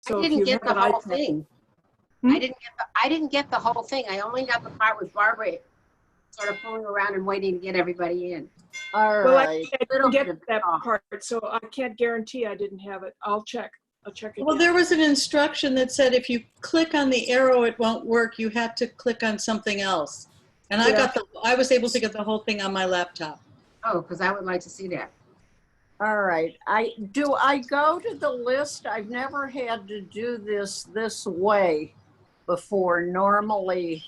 So I if didn't you get have the an whole iPad, thing. Hmm? I didn't get the whole thing. I only got the part with Barbara sort of fooling around and waiting to get everybody in. All well, I right. Little didn't bit get that off. part, so I can't guarantee I didn't have it. I'll check again. Well, there was an instruction that said if you click on the arrow, it won't work. You had to click on something else. And Yeah. I was able to get the whole thing on my laptop. Oh, because I would like to see that. All right. Do I go to the list? I've never had to do this way before. Normally,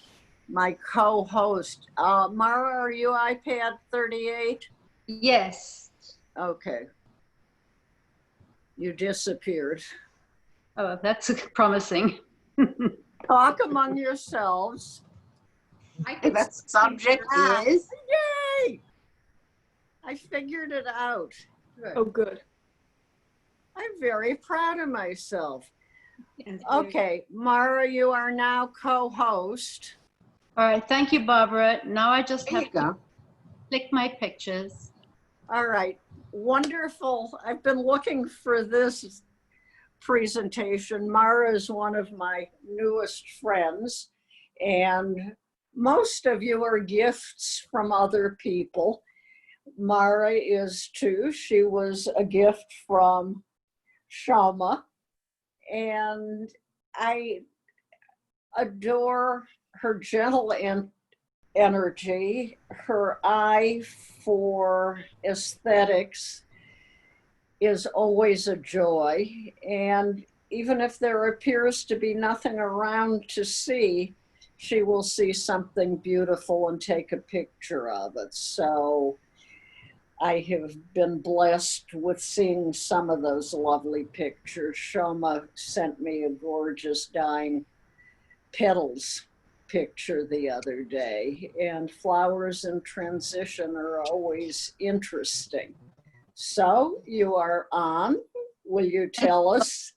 my co-host, Mara, are you iPad 38? Yes. Okay. You disappeared. Oh, that's promising. Talk among yourselves. The subject Ah. is. Yay! I figured it out. Oh, good. I'm very proud of myself. Yes. Okay, Mara, you are now co-host. All right. Thank you, Barbara. Now I just There you have to go. click my pictures. All right, wonderful. I've been looking for this presentation. Mara is one of my newest friends, and most of you are gifts from other people. Mara is too. She was a gift from Shoma, and I adore her gentle energy, her eye for aesthetics is always a joy. And even if there appears to be nothing around to see, she will see something beautiful and take a picture of it. So I have been blessed with seeing some of those lovely pictures. Shoma sent me a gorgeous dying petals picture the other day, and flowers in transition are always interesting. So you are on. Will you tell us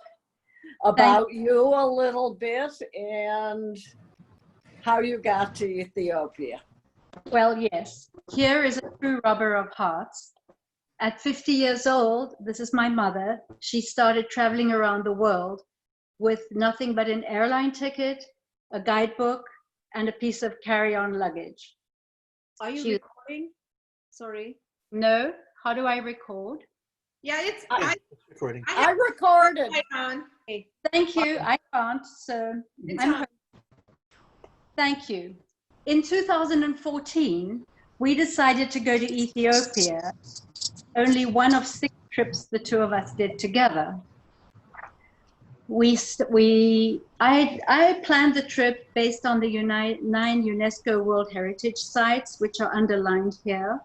about you a little bit and how you got to Ethiopia? Well, yes. Here is a true robber of hearts. At 50 years old, this is my mother. She started traveling around the world with nothing but an airline ticket, a guidebook, and a piece of carry-on luggage. Are you recording? Sorry. No? How do I record? Yeah, it's Recording. I recorded. on. Thank you. I can't, so It's I'm on. Thank you. In 2014, we decided to go to Ethiopia, only one of 6 trips the two of us did together. I planned the trip based on the 9 UNESCO World Heritage Sites, which are underlined here.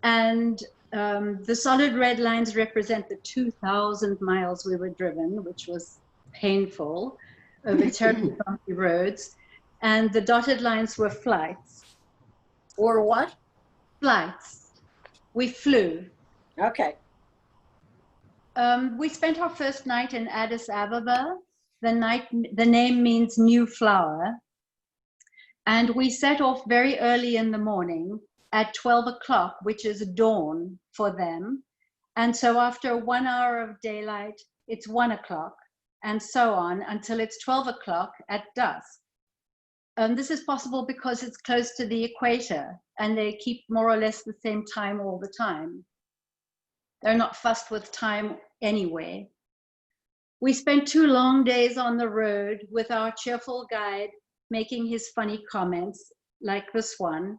And the solid red lines represent the 2,000 miles we were driven, which was painful, over terribly bumpy roads. And the dotted lines were flights. Or what? Flights. We flew. Okay. We spent our first night in Addis Ababa. The name means new flower. And we set off very early in the morning at 12 o'clock, which is dawn for them. And so after 1 hour of daylight, it's 1 o'clock, and so on until it's 12 o'clock at dusk. This is possible because it's close to the equator and they keep more or less the same time all the time. They're not fussed with time anyway. We spent 2 long days on the road with our cheerful guide making his funny comments like this one.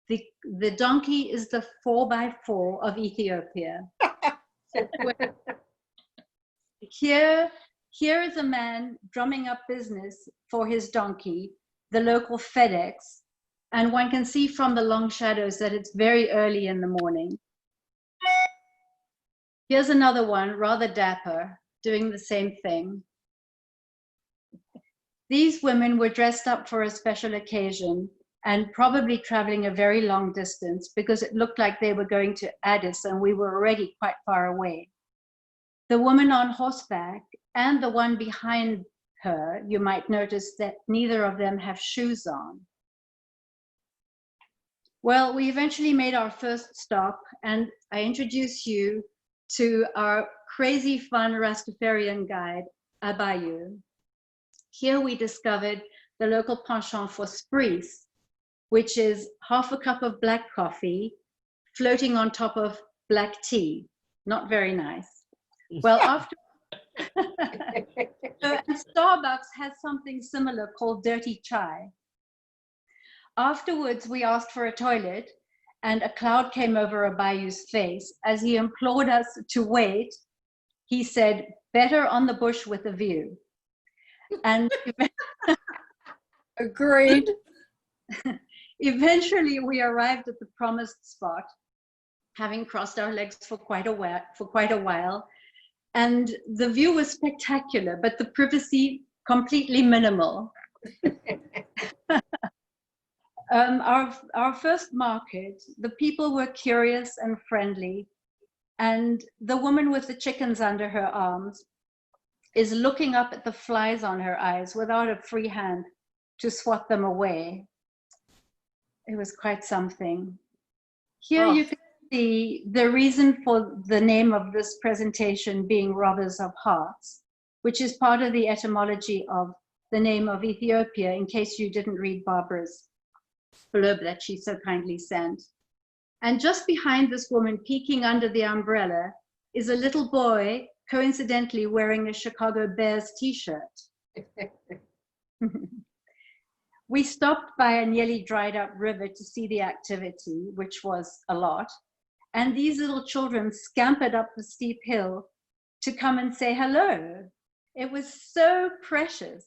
The donkey is the 4x4 of Ethiopia. Here is a man drumming up business for his donkey, the local FedEx, and one can see from the long shadows that it's very early in the morning. Here's another one, rather dapper, doing the same thing. These women were dressed up for a special occasion and probably traveling a very long distance because it looked like they were going to Addis and we were already quite far away. The woman on horseback and the one behind her, you might notice that neither of them have shoes on. Well, we eventually made our first stop, and I introduce you to our crazy fun Rastafarian guide, Abayu. Here we discovered the local penchant for spries, which is half a cup of black coffee floating on top of black tea. Not very nice. Well, after and Starbucks has something similar called dirty chai. Afterwards, we asked for a toilet, and a cloud came over Abayu's face. As he implored us to wait, he said, "Better on the bush with a view." And Agreed. eventually we arrived at the promised spot, having crossed our legs for quite a while. And the view was spectacular, but the privacy completely minimal. Our first market, the people were curious and friendly, and the woman with the chickens under her arms is looking up at the flies on her eyes without a free hand to swat them away. It was quite something. Here you can see the reason for the name of this presentation being Robbers of Hearts, which is part of the etymology of the name of Ethiopia, in case you didn't read Barbara's blurb that she so kindly sent. And just behind this woman, peeking under the umbrella, is a little boy, coincidentally wearing a Chicago Bears t-shirt. We stopped by a nearly dried up river to see the activity, which was a lot. And these little children scampered up the steep hill to come and say hello. It was so precious.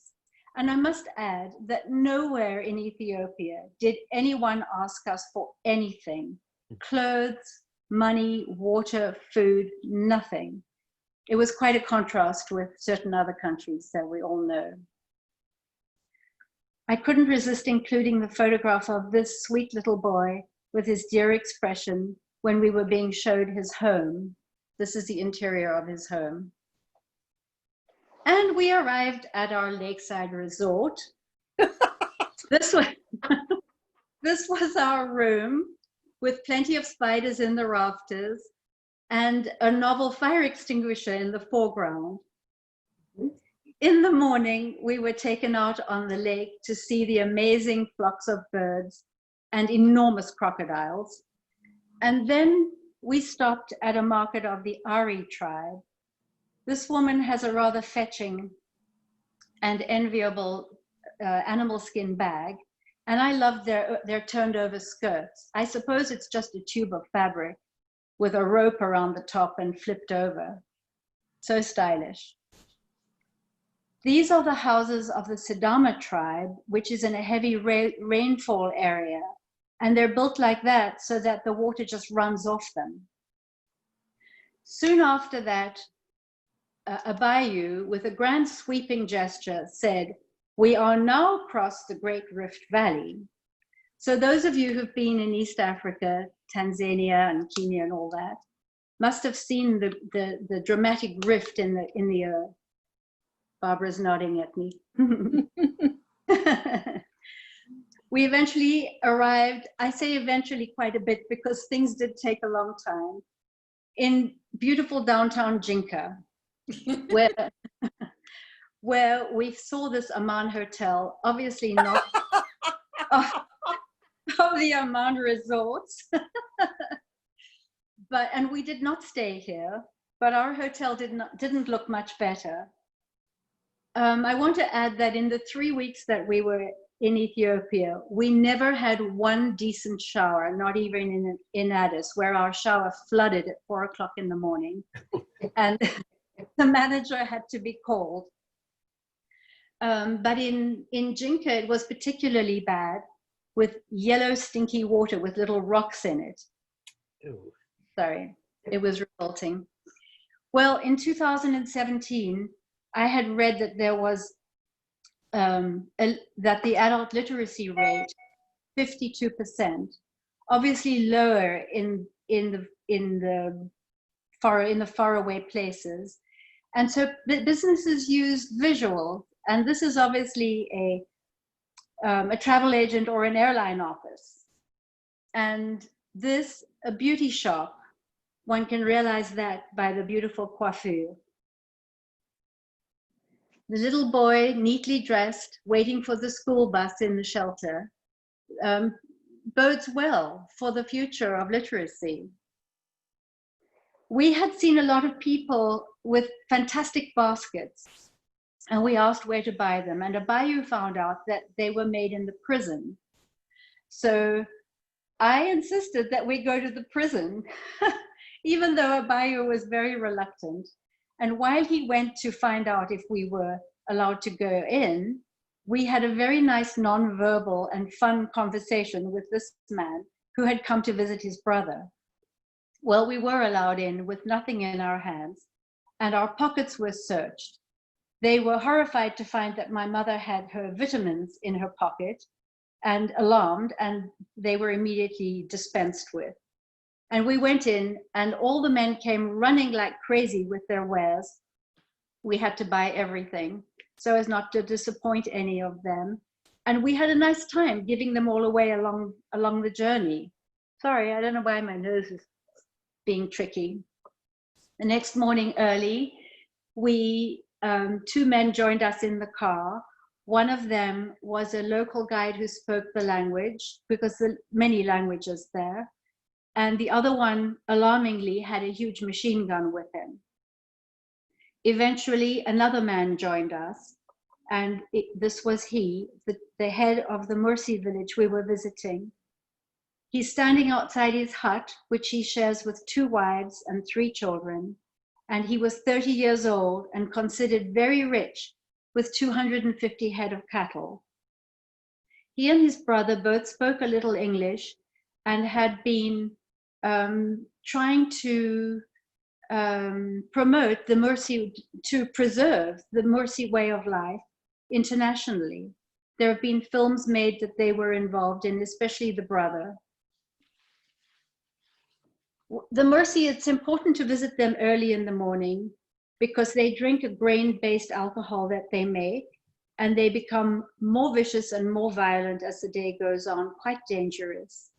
And I must add that nowhere in Ethiopia did anyone ask us for anything. Clothes, money, water, food, nothing. It was quite a contrast with certain other countries that we all know. I couldn't resist including the photograph of this sweet little boy with his dear expression when we were being showed his home. This is the interior of his home. And we arrived at our lakeside resort. This was our room with plenty of spiders in the rafters and a novel fire extinguisher in the foreground. In the morning, we were taken out on the lake to see the amazing flocks of birds and enormous crocodiles. And then we stopped at a market of the Ari tribe. This woman has a rather fetching and enviable animal skin bag. And I love their turned over skirts. I suppose it's just a tube of fabric with a rope around the top and flipped over. So stylish. These are the houses of the Sidama tribe, which is in a heavy rainfall area. And they're built like that so that the water just runs off them. Soon after that, Abayu, with a grand sweeping gesture, said, "We are now across the Great Rift Valley." So those of you who've been in East Africa, Tanzania and Kenya and all that, must have seen the dramatic rift in the earth. Barbara's nodding at me. We eventually arrived, I say eventually quite a bit because things did take a long time, in beautiful downtown Jinka, where we saw this Aman Hotel, obviously not of the Aman resorts. And we did not stay here, but our hotel didn't look much better. I want to add that in the 3 weeks that we were in Ethiopia, we never had one decent shower, not even in Addis, where our shower flooded at 4 o'clock in the morning. And the manager had to be called. But in Jinka, it was particularly bad, with yellow, stinky water with little rocks in it. Ew. Sorry, it was revolting. Well, in 2017, I had read that there was that the adult literacy rate, 52%, obviously lower in the faraway places, and so businesses use visual, and this is obviously a travel agent or an airline office, and this a beauty shop. One can realize that by the beautiful coiffure. the little boy, neatly dressed, waiting for the school bus in the shelter, bodes well for the future of literacy. We had seen a lot of people with fantastic baskets, and we asked where to buy them. And Abayu found out that they were made in the prison. So I insisted that we go to the prison, even though Abayu was very reluctant. And while he went to find out if we were allowed to go in, we had a very nice non-verbal and fun conversation with this man who had come to visit his brother. Well, we were allowed in with nothing in our hands, and our pockets were searched. They were horrified to find that my mother had her vitamins in her pocket and alarmed, and they were immediately dispensed with. And we went in, and all the men came running like crazy with their wares. We had to buy everything so as not to disappoint any of them. And we had a nice time giving them all away along the journey. Sorry, I don't know why my nose is being tricky. The next morning early, two men joined us in the car. One of them was a local guide who spoke the language, because there are many languages there. And the other one, alarmingly, had a huge machine gun with him. Eventually, another man joined us, and this was the head of the Mursi village we were visiting. He's standing outside his hut, which he shares with 2 wives and 3 children, and he was 30 years old and considered very rich, with 250 head of cattle. He and his brother both spoke a little English and had been trying to promote the Mursi, to preserve the Mursi way of life internationally. There have been films made that they were involved in, especially the brother. The Mursi, it's important to visit them early in the morning because they drink a grain-based alcohol that they make, and they become more vicious and more violent as the day goes on, quite dangerous.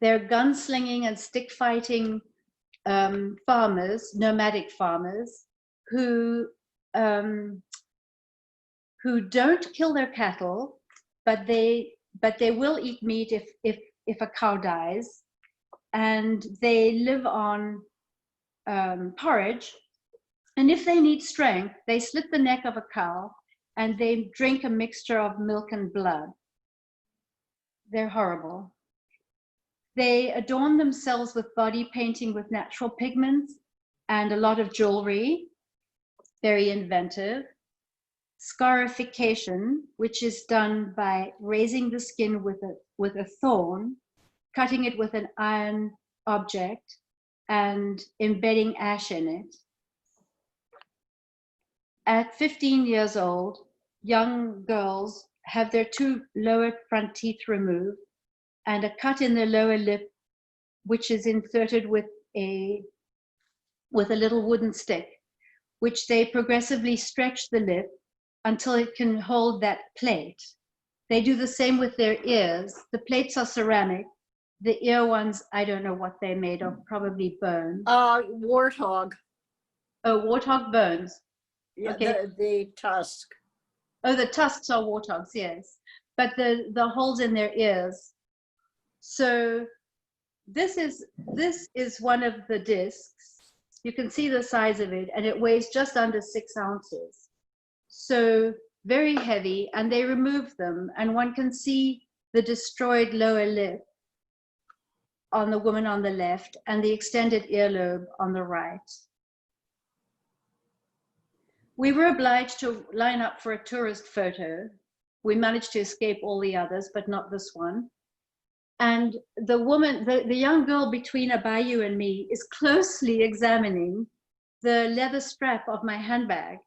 They're gunslinging and stick-fighting farmers, nomadic farmers, who don't kill their cattle, but they will eat meat if a cow dies, and they live on porridge. And if they need strength, they slit the neck of a cow and they drink a mixture of milk and blood. They're horrible. They adorn themselves with body painting with natural pigments and a lot of jewelry, very inventive. Scarification, which is done by raising the skin with a thorn, cutting it with an iron object, and embedding ash in it. At 15 years old, young girls have their 2 lower front teeth removed and a cut in the lower lip, which is inserted with a little wooden stick, which they progressively stretch the lip until it can hold that plate. They do the same with their ears. The plates are ceramic. The ear ones, I don't know what they're made of, probably bone. Warthog. Oh, warthog bones. Yeah, Okay. the tusk. Oh, the tusks are warthogs, yes. But the holes in their ears. So this is one of the discs. You can see the size of it, and it weighs just under 6 ounces. So very heavy, and they remove them, and one can see the destroyed lower lip on the woman on the left and the extended earlobe on the right. We were obliged to line up for a tourist photo. We managed to escape all the others, but not this one. And the woman, the young girl between Abayu and me is closely examining the leather strap of my handbag.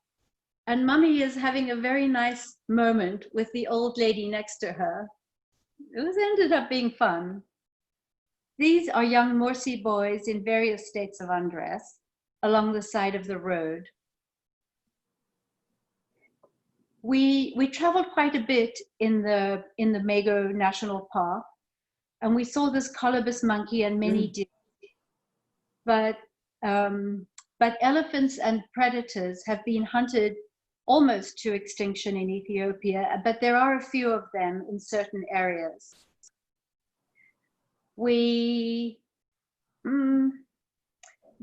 And Mummy is having a very nice moment with the old lady next to her. Ended up being fun. These are young Mursi boys in various states of undress along the side of the road. We traveled quite a bit in the Mago National Park, and we saw this colobus monkey and many deer. But but elephants and predators have been hunted almost to extinction in Ethiopia, but there are a few of them in certain areas.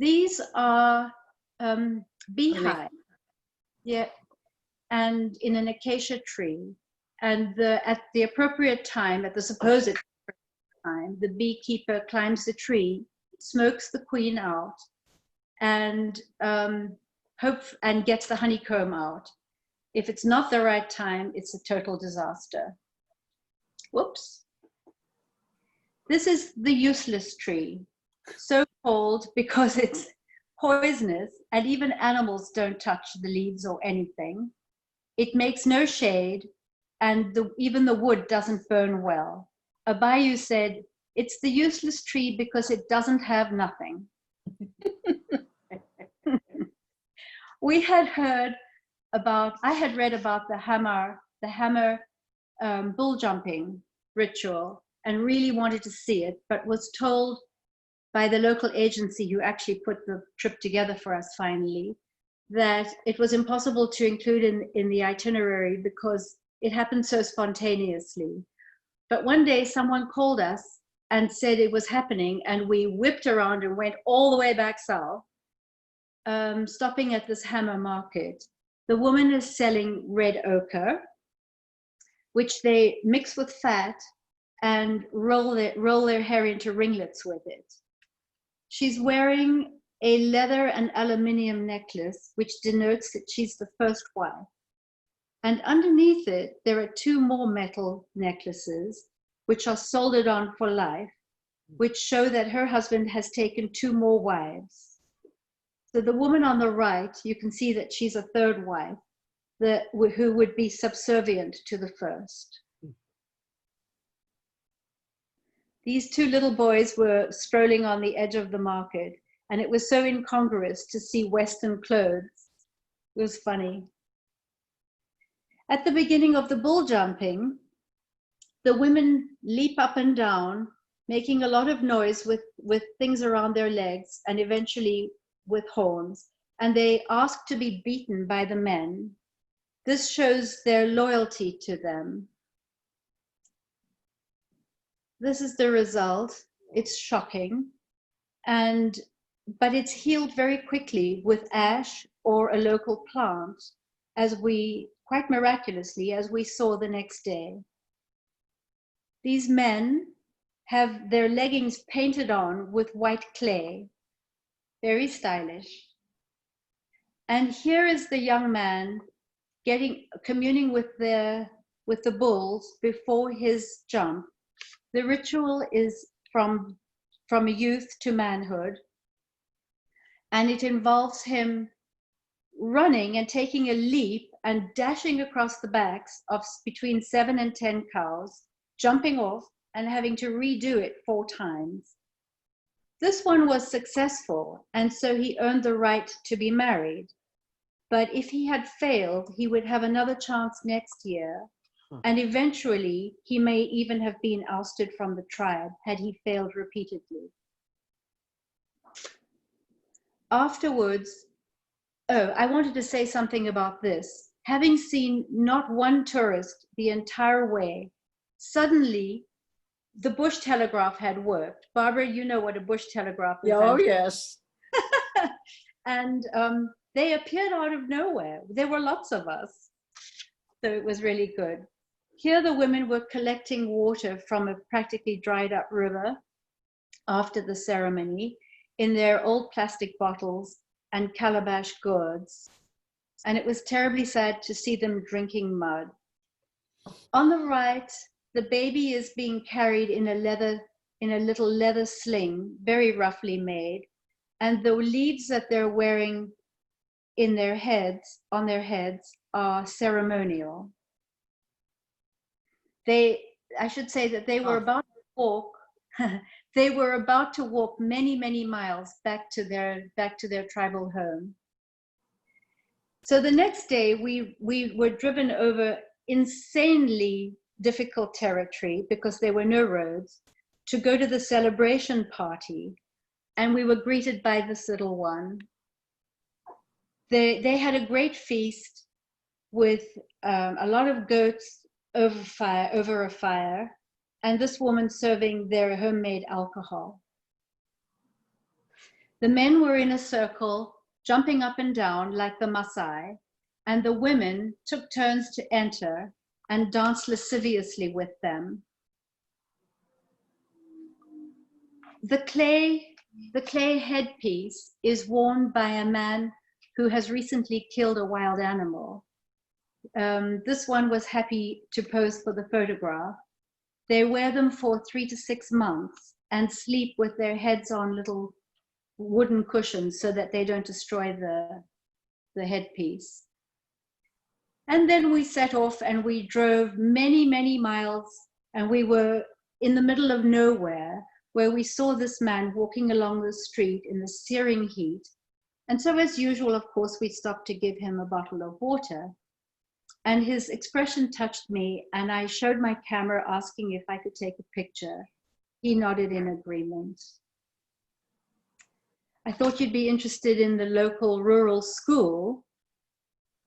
These are beehives, yeah, and in an acacia tree. And at the appropriate time, at the supposed time, the beekeeper climbs the tree, smokes the queen out, and gets the honeycomb out. If it's not the right time, it's a total disaster. Whoops. This is the useless tree, so called because it's poisonous and even animals don't touch the leaves or anything. It makes no shade, and even the wood doesn't burn well. A Bayou said, it's the useless tree because it doesn't have nothing. I had read about the hammer bull jumping ritual and really wanted to see it, but was told by the local agency who actually put the trip together for us finally, that it was impossible to include in the itinerary because it happened so spontaneously. But one day someone called us and said it was happening, and we whipped around and went all the way back south, stopping at this hammer market. The woman is selling red ochre, which they mix with fat and roll their hair into ringlets with it. She's wearing a leather and aluminium necklace, which denotes that she's the first wife. And underneath it, there are two more metal necklaces, which are soldered on for life, which show that her husband has taken two more wives. So the woman on the right, you can see that she's a third wife, who would be subservient to the first. These two little boys were strolling on the edge of the market, and it was so incongruous to see Western clothes. It was funny. At the beginning of the bull jumping, the women leap up and down, making a lot of noise with things around their legs and eventually with horns, and they ask to be beaten by the men. This shows their loyalty to them. This is the result. It's shocking, but it's healed very quickly with ash or a local plant, quite miraculously, as we saw the next day. These men have their leggings painted on with white clay, very stylish. And here is the young man communing with the bulls before his jump. The ritual is from a youth to manhood, and it involves him running and taking a leap and dashing across the backs of between 7 and 10 cows, jumping off and having to redo it 4 times. This one was successful, and so he earned the right to be married. But if he had failed, he would have another chance next year, and eventually he may even have been ousted from the tribe had he failed repeatedly. Afterwards, I wanted to say something about this. Having seen not one tourist the entire way, suddenly the bush telegraph had worked. Barbara, you know what a bush telegraph is. Oh, yes. And they appeared out of nowhere. There were lots of us. So it was really good. Here the women were collecting water from a practically dried up river after the ceremony in their old plastic bottles and calabash gourds. And it was terribly sad to see them drinking mud. On the right, the baby is being carried in a little leather sling, very roughly made. And the leaves that they're wearing on their heads are ceremonial. I should say that they were about to walk. They were about to walk many, many miles back to their tribal home. So the next day, we were driven over insanely difficult territory because there were no roads to go to the celebration party, and we were greeted by this little one. They had a great feast with a lot of goats over a fire, and this woman serving their homemade alcohol. The men were in a circle, jumping up and down like the Maasai, and the women took turns to enter and dance lasciviously with them. The clay headpiece is worn by a man who has recently killed a wild animal. This one was happy to pose for the photograph. They wear them for 3 to 6 months and sleep with their heads on little wooden cushions so that they don't destroy the headpiece. And then we set off and we drove many, many miles, and we were in the middle of nowhere where we saw this man walking along the street in the searing heat. And so as usual, of course, we stopped to give him a bottle of water. And his expression touched me, and I showed my camera asking if I could take a picture. He nodded in agreement. I thought you'd be interested in the local rural school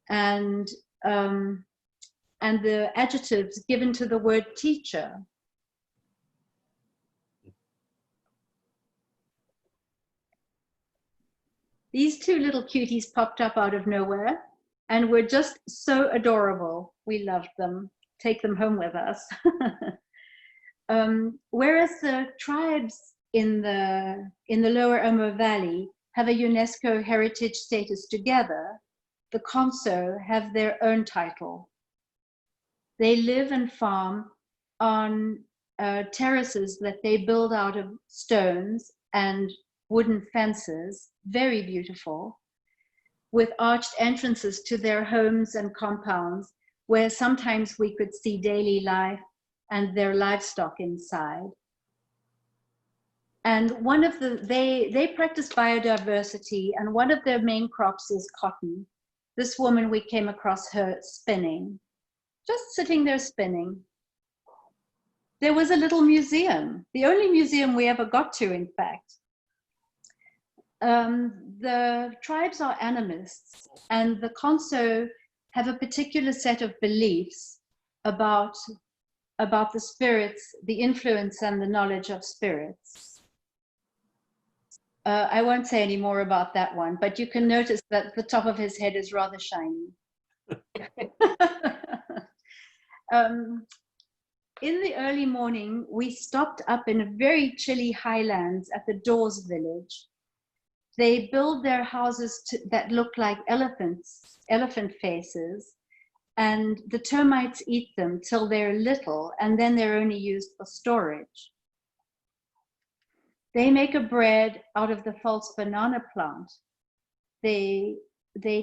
and the adjectives given to the word teacher. These two little cuties popped up out of nowhere and were just so adorable. We loved them. Take them home with us. Whereas the tribes in the lower Omo Valley have a UNESCO heritage status together, the Konso have their own title. They live and farm on terraces that they build out of stones and wooden fences, very beautiful, with arched entrances to their homes and compounds, where sometimes we could see daily life and their livestock inside. And they practice biodiversity, and one of their main crops is cotton. This woman, we came across her spinning, just sitting there spinning. There was a little museum, the only museum we ever got to, in fact. The tribes are animists, and the Konso have a particular set of beliefs about the spirits, the influence and the knowledge of spirits. I won't say any more about that one, but you can notice that the top of his head is rather shiny. In the early morning, we stopped up in a very chilly highlands at the Dawes village. They build their houses that look like elephant faces, and the termites eat them till they're little, and then they're only used for storage. They make a bread out of the false banana plant. They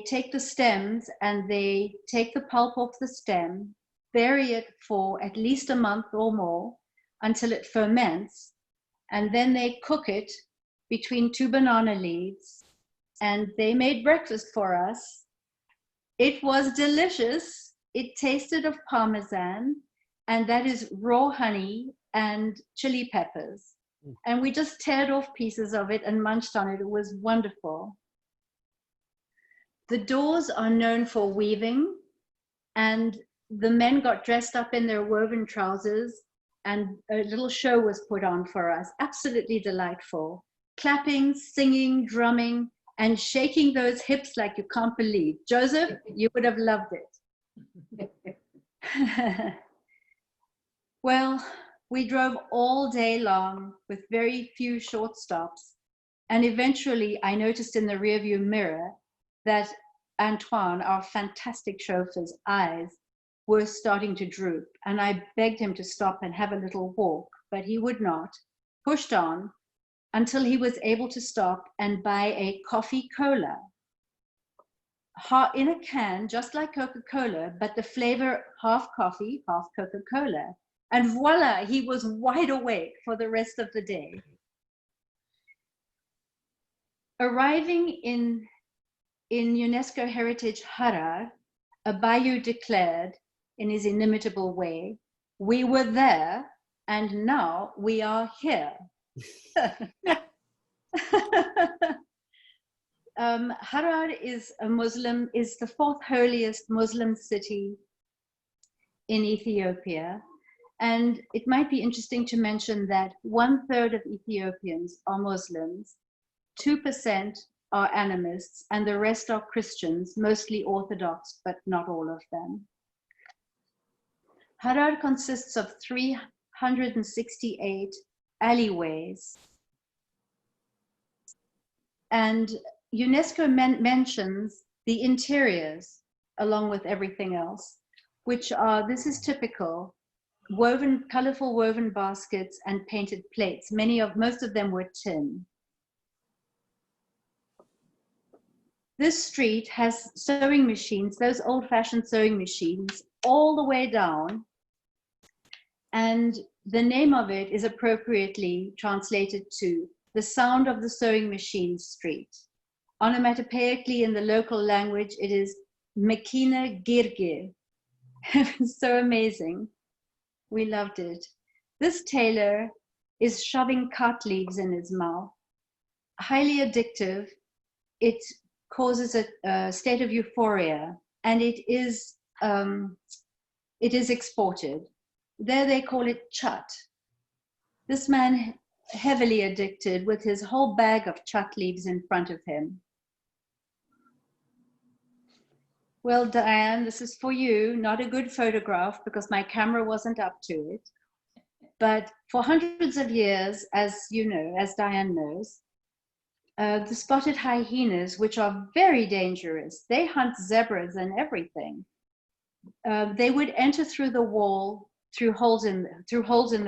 take the stems and they take the pulp off the stem, bury it for at least a month or more until it ferments, and then they cook it between 2 banana leaves, and they made breakfast for us. It was delicious. It tasted of Parmesan, and that is raw honey and chili peppers. And we just teared off pieces of it and munched on it. It was wonderful. The Dawes are known for weaving, and the men got dressed up in their woven trousers, and a little show was put on for us. Absolutely delightful. Clapping, singing, drumming, and shaking those hips like you can't believe. Joseph, you would have loved it. Well, we drove all day long with very few short stops. And eventually I noticed in the rearview mirror that Antoine, our fantastic chauffeur's eyes were starting to droop. And I begged him to stop and have a little walk, but he would not, pushed on until he was able to stop and buy a coffee cola. In a can, just like Coca-Cola, but the flavor half coffee, half Coca-Cola. And voila, he was wide awake for the rest of the day. Arriving in UNESCO Heritage Harar, a bayou declared in his inimitable way, we were there and now we are here. Harar is the fourth holiest Muslim city in Ethiopia. And it might be interesting to mention that 1/3 of Ethiopians are Muslims, 2% are animists, and the rest are Christians, mostly Orthodox, but not all of them. Harar consists of 368 alleyways. And UNESCO mentions the interiors along with everything else, which are, this is typical, colorful woven baskets and painted plates. Most of them were tin. This street has sewing machines, those old-fashioned sewing machines, all the way down. And the name of it is appropriately translated to the sound of the sewing machine street. Onomatopoeically in the local language, it is Mekina Girgir. So amazing. We loved it. This tailor is shoving cut leaves in his mouth. Highly addictive. It causes a state of euphoria, and it is exported. There they call it chat. This man heavily addicted with his whole bag of chat leaves in front of him. Well, Diane, this is for you. Not a good photograph because my camera wasn't up to it. But for hundreds of years, as you know, as Diane knows, the spotted hyenas, which are very dangerous, they hunt zebras and everything. They would enter through the wall, through holes in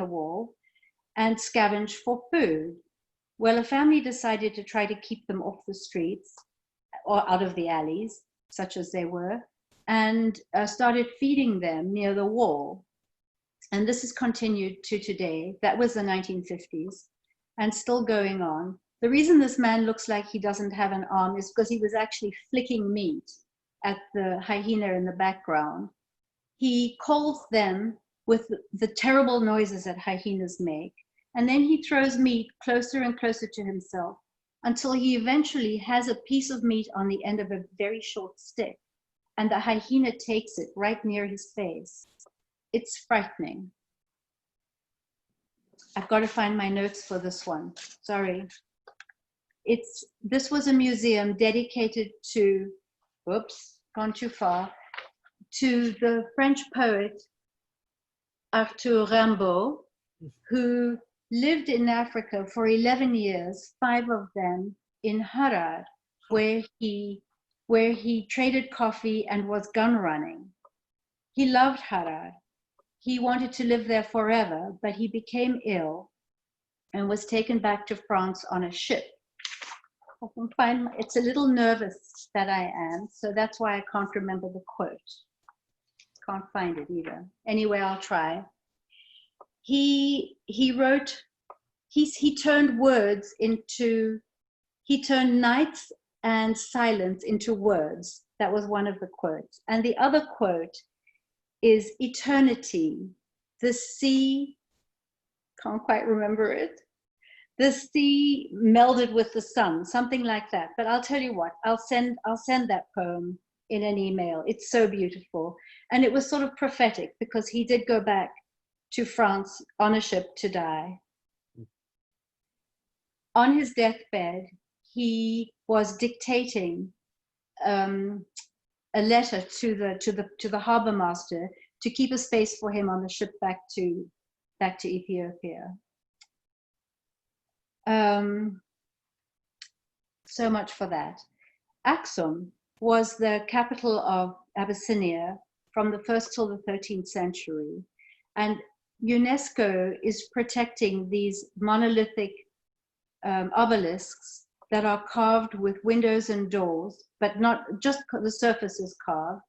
the wall, and scavenge for food. Well, a family decided to try to keep them off the streets or out of the alleys, such as they were, and started feeding them near the wall. And this is continued to today. That was the 1950s and still going on. The reason this man looks like he doesn't have an arm is because he was actually flicking meat at the hyena in the background. He calls them with the terrible noises that hyenas make. And then he throws meat closer and closer to himself until he eventually has a piece of meat on the end of a very short stick. And the hyena takes it right near his face. It's frightening. I've got to find my notes for this one. Sorry. This was a museum dedicated to, whoops, gone too far, to the French poet Arthur Rimbaud, who lived in Africa for 11 years, 5 of them in Harar, where he traded coffee and was gun running. He loved Harar. He wanted to live there forever, but he became ill and was taken back to France on a ship. I can find, it's a little nervous that I am, so that's why I can't remember the quote. Can't find it either. Anyway, I'll try. He turned nights and silence into words. That was one of the quotes. And the other quote is eternity. The sea, can't quite remember it. The sea melded with the sun, something like that. But I'll tell you what, I'll send that poem in an email. It's so beautiful. And it was sort of prophetic because he did go back to France on a ship to die. On his deathbed, he was dictating a letter to the harbor master to keep a space for him on the ship back to Ethiopia. So much for that. Aksum was the capital of Abyssinia from the 1st till the 13th century. And UNESCO is protecting these monolithic obelisks that are carved with windows and doors, but not just the surface is carved.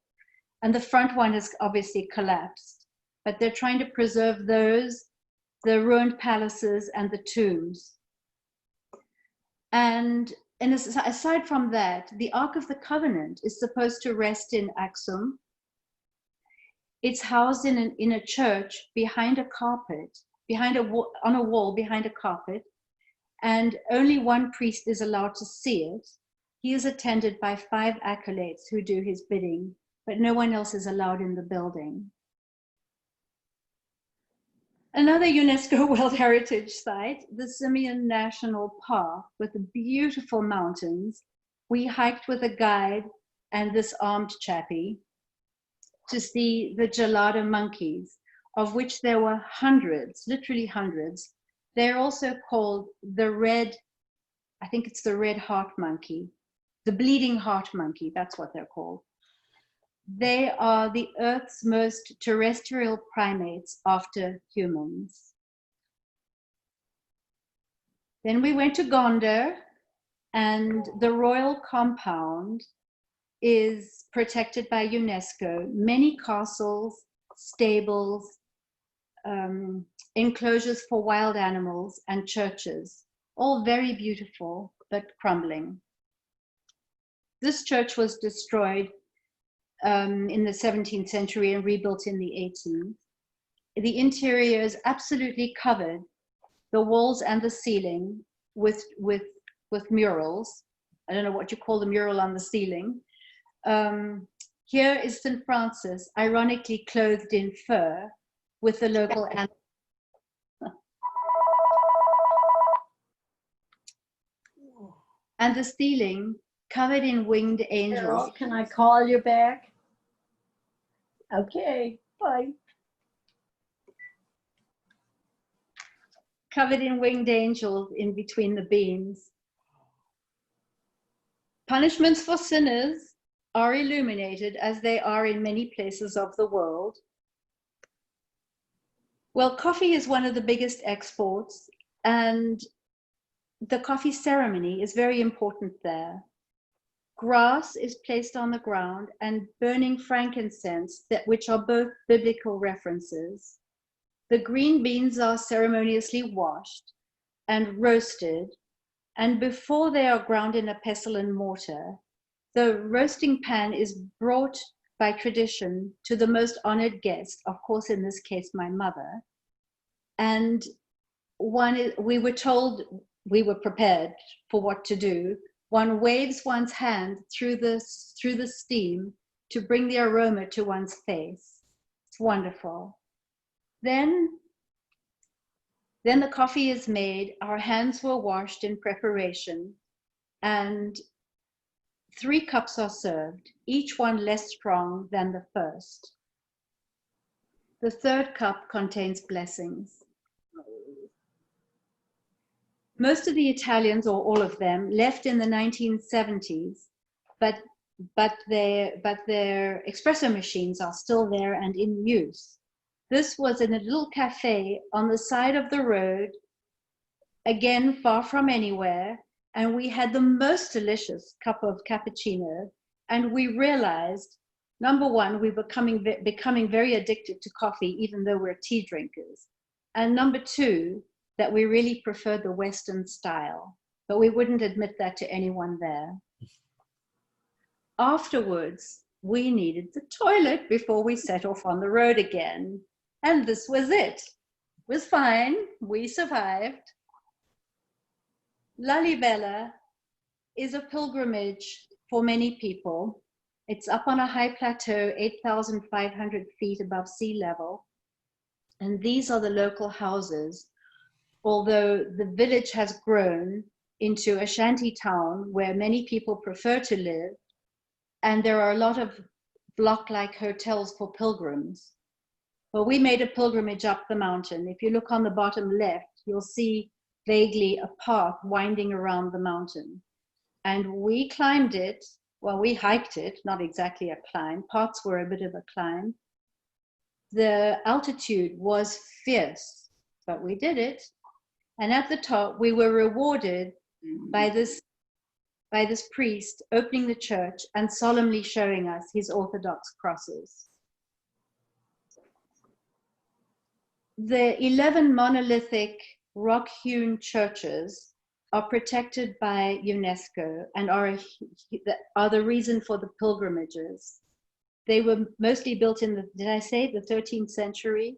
And the front one is obviously collapsed, but they're trying to preserve those, the ruined palaces and the tombs. And aside from that, the Ark of the Covenant is supposed to rest in Aksum. It's housed in a church behind a carpet, on a wall behind a carpet, and only one priest is allowed to see it. He is attended by 5 acolytes who do his bidding, but no one else is allowed in the building. Another UNESCO World Heritage Site, the Simeon National Park with the beautiful mountains. We hiked with a guide and this armed chappie to see the gelato monkeys, of which there were hundreds, literally hundreds. They're also called the red, I think it's the red heart monkey, the bleeding heart monkey, that's what they're called. They are the Earth's most terrestrial primates after humans. Then we went to Gondar, and the royal compound is protected by UNESCO. Many castles, stables, enclosures for wild animals, and churches, all very beautiful, but crumbling. This church was destroyed in the 17th century and rebuilt in the 18th. The interior is absolutely covered, the walls and the ceiling, with murals. I don't know what you call the mural on the ceiling. Here is St. Francis, ironically clothed in fur, with the local animals. And the ceiling covered in winged angels. Carol, can I call you back? Okay, bye. Covered in winged angels in between the beams. Punishments for sinners are illuminated as they are in many places of the world. Well, coffee is one of the biggest exports, and the coffee ceremony is very important there. Grass is placed on the ground and burning frankincense, which are both biblical references. The green beans are ceremoniously washed and roasted, and before they are ground in a pestle and mortar, the roasting pan is brought by tradition to the most honored guest, of course, in this case, my mother. And we were told, we were prepared for what to do. One waves one's hand through the steam to bring the aroma to one's face. It's wonderful. Then the coffee is made, our hands were washed in preparation, and 3 cups are served, each one less strong than the first. The 3rd cup contains blessings. Most of the Italians, or all of them, left in the 1970s, but their espresso machines are still there and in use. This was in a little cafe on the side of the road, again, far from anywhere, and we had the most delicious cup of cappuccino, and we realized, number one, we were becoming very addicted to coffee, even though we're tea drinkers, and number 2, that we really preferred the Western style, but we wouldn't admit that to anyone there. Afterwards, we needed the toilet before we set off on the road again. And this was it. It was fine. We survived. Lalibela is a pilgrimage for many people. It's up on a high plateau, 8,500 feet above sea level. And these are the local houses, although the village has grown into a shanty town where many people prefer to live. And there are a lot of block-like hotels for pilgrims. Well, we made a pilgrimage up the mountain. If you look on the bottom left, you'll see vaguely a path winding around the mountain. And we climbed it, well, we hiked it, not exactly a climb. Parts were a bit of a climb. The altitude was fierce, but we did it. And at the top, we were rewarded by this priest opening the church and solemnly showing us his Orthodox crosses. The 11 monolithic rock-hewn churches are protected by UNESCO and are the reason for the pilgrimages. They were mostly built in did I say the 13th century?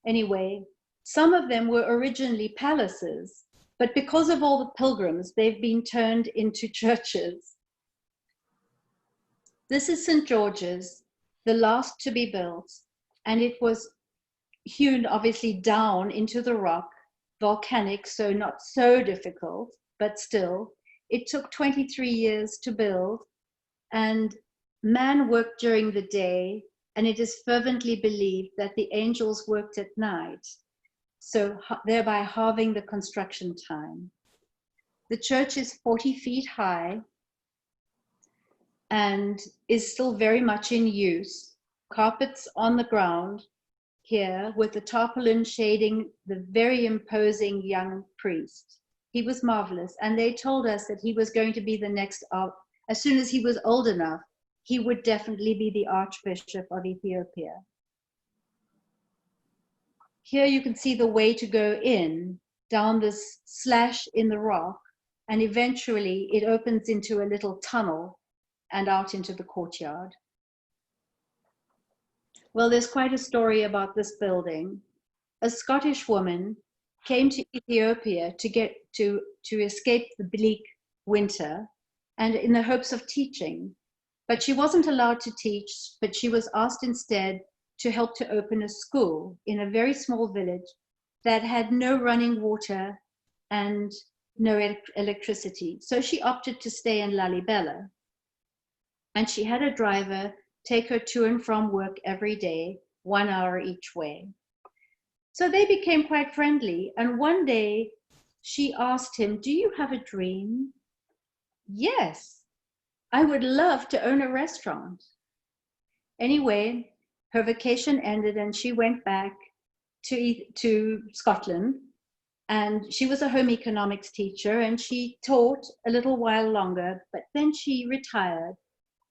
Anyway, some of them were originally palaces, but because of all the pilgrims, they've been turned into churches. This is St. George's, the last to be built, and it was hewn obviously down into the rock, volcanic, so not so difficult, but still. It took 23 years to build, and man worked during the day, and it is fervently believed that the angels worked at night, so thereby halving the construction time. The church is 40 feet high and is still very much in use. Carpets on the ground here with the tarpaulin shading the very imposing young priest. He was marvelous, and they told us that he was going to be the next, as soon as he was old enough, he would definitely be the Archbishop of Ethiopia. Here you can see the way to go in, down this slash in the rock, and eventually it opens into a little tunnel and out into the courtyard. Well, there's quite a story about this building. A Scottish woman came to Ethiopia to escape the bleak winter and in the hopes of teaching. But she wasn't allowed to teach, but she was asked instead to help to open a school in a very small village that had no running water and no electricity. So she opted to stay in Lalibela. And she had a driver take her to and from work every day, 1 hour each way. So they became quite friendly. And one day she asked him, "Do you have a dream?" "Yes, I would love to own a restaurant." Anyway, her vacation ended and she went back to Scotland. And she was a home economics teacher and she taught a little while longer, but then she retired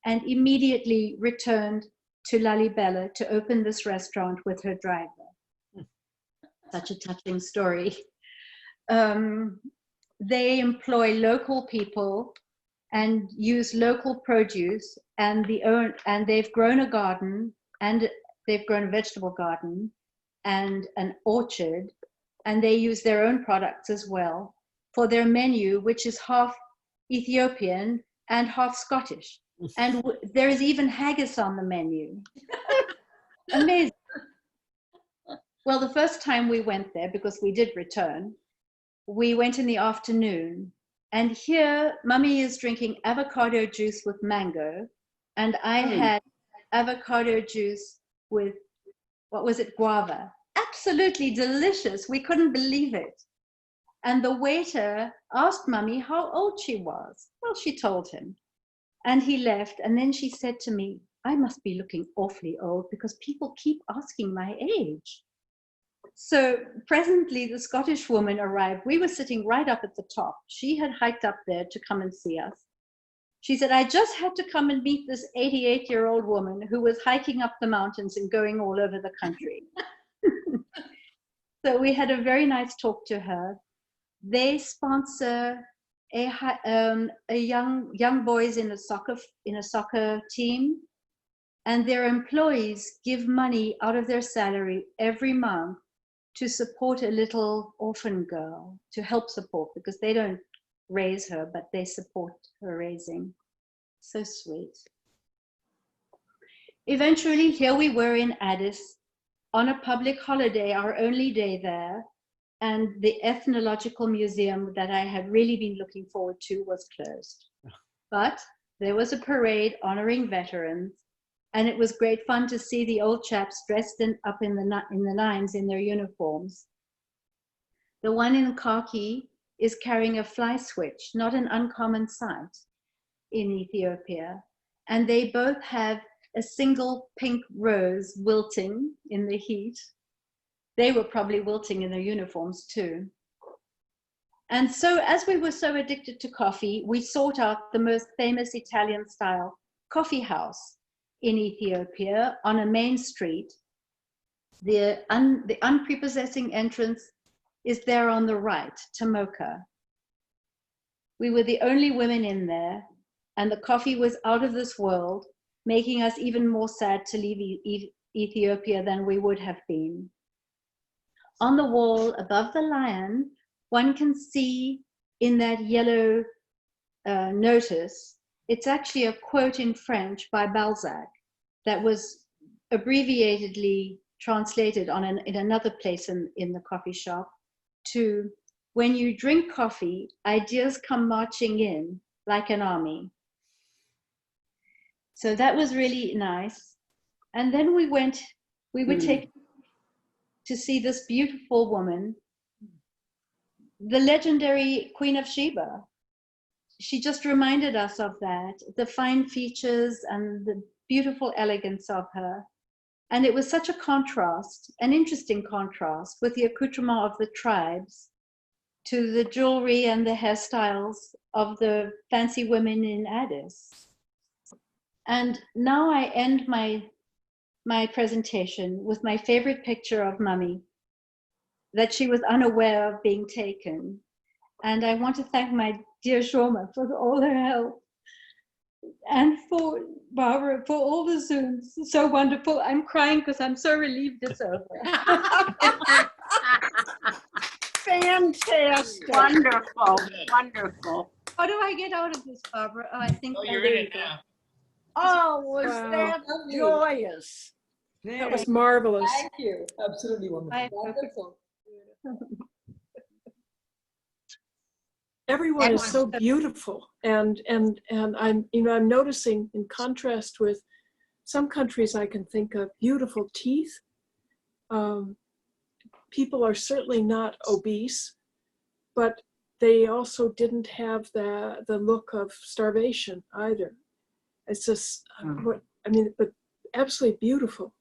and immediately returned to Lalibela to open this restaurant with her driver. Such a touching story. They employ local people and use local produce, and they've grown a garden, and they've grown a vegetable garden and an orchard, and they use their own products as well for their menu, which is half Ethiopian and half Scottish. And there is even haggis on the menu. Amazing. Well, the first time we went there, because we did return, we went in the afternoon. And here, Mummy is drinking avocado juice with mango. And I had avocado juice with, what was it, guava. Absolutely delicious. We couldn't believe it. And the waiter asked Mummy how old she was. Well, she told him. And he left. And then she said to me, "I must be looking awfully old because people keep asking my age." So presently the Scottish woman arrived. We were sitting right up at the top. She had hiked up there to come and see us. She said, "I just had to come and meet this 88-year-old woman who was hiking up the mountains and going all over the country." So we had a very nice talk to her. They sponsor young boys in a soccer team, and their employees give money out of their salary every month to support a little orphan girl, to help support, because they don't raise her, but they support her raising. So sweet. Eventually, here we were in Addis on a public holiday, our only day there, and the ethnological museum that I had really been looking forward to was closed. But there was a parade honoring veterans, and it was great fun to see the old chaps dressed up in the nines in their uniforms. The one in khaki is carrying a fly switch, not an uncommon sight in Ethiopia. And they both have a single pink rose wilting in the heat. They were probably wilting in their uniforms too. And so as we were so addicted to coffee, we sought out the most famous Italian style coffee house in Ethiopia on a main street. The unprepossessing entrance is there on the right, Tomoka. We were the only women in there, and the coffee was out of this world, making us even more sad to leave Ethiopia than we would have been. On the wall above the lion, one can see in that yellow notice It's actually a quote in French by Balzac that was abbreviatedly translated in another place in the coffee shop to, when you drink coffee, ideas come marching in like an army. So that was really nice. And then we were taken to see this beautiful woman, the legendary Queen of Sheba. She just reminded us of that, the fine features and the beautiful elegance of her. And it was such a contrast, an interesting contrast, with the accoutrement of the tribes to the jewelry and the hairstyles of the fancy women in Addis. And now I end my presentation with my favorite picture of Mummy, that she was unaware of being taken. And I want to thank my dear Shoma for all her help, and for Barbara for all the Zooms. So wonderful. I'm crying because I'm so relieved it's over. Fantastic. Wonderful, wonderful. How do I get out of this, Barbara? Oh, I think You're there in you it go. now. Oh, was Wow. that joyous? That was marvelous. Thank you. Absolutely wonderful. Bye. Wonderful. Everyone is so beautiful, and I'm I'm noticing, in contrast with some countries I can think of, beautiful teeth. People are certainly not obese, but they also didn't have the look of starvation either. It's just but absolutely beautiful.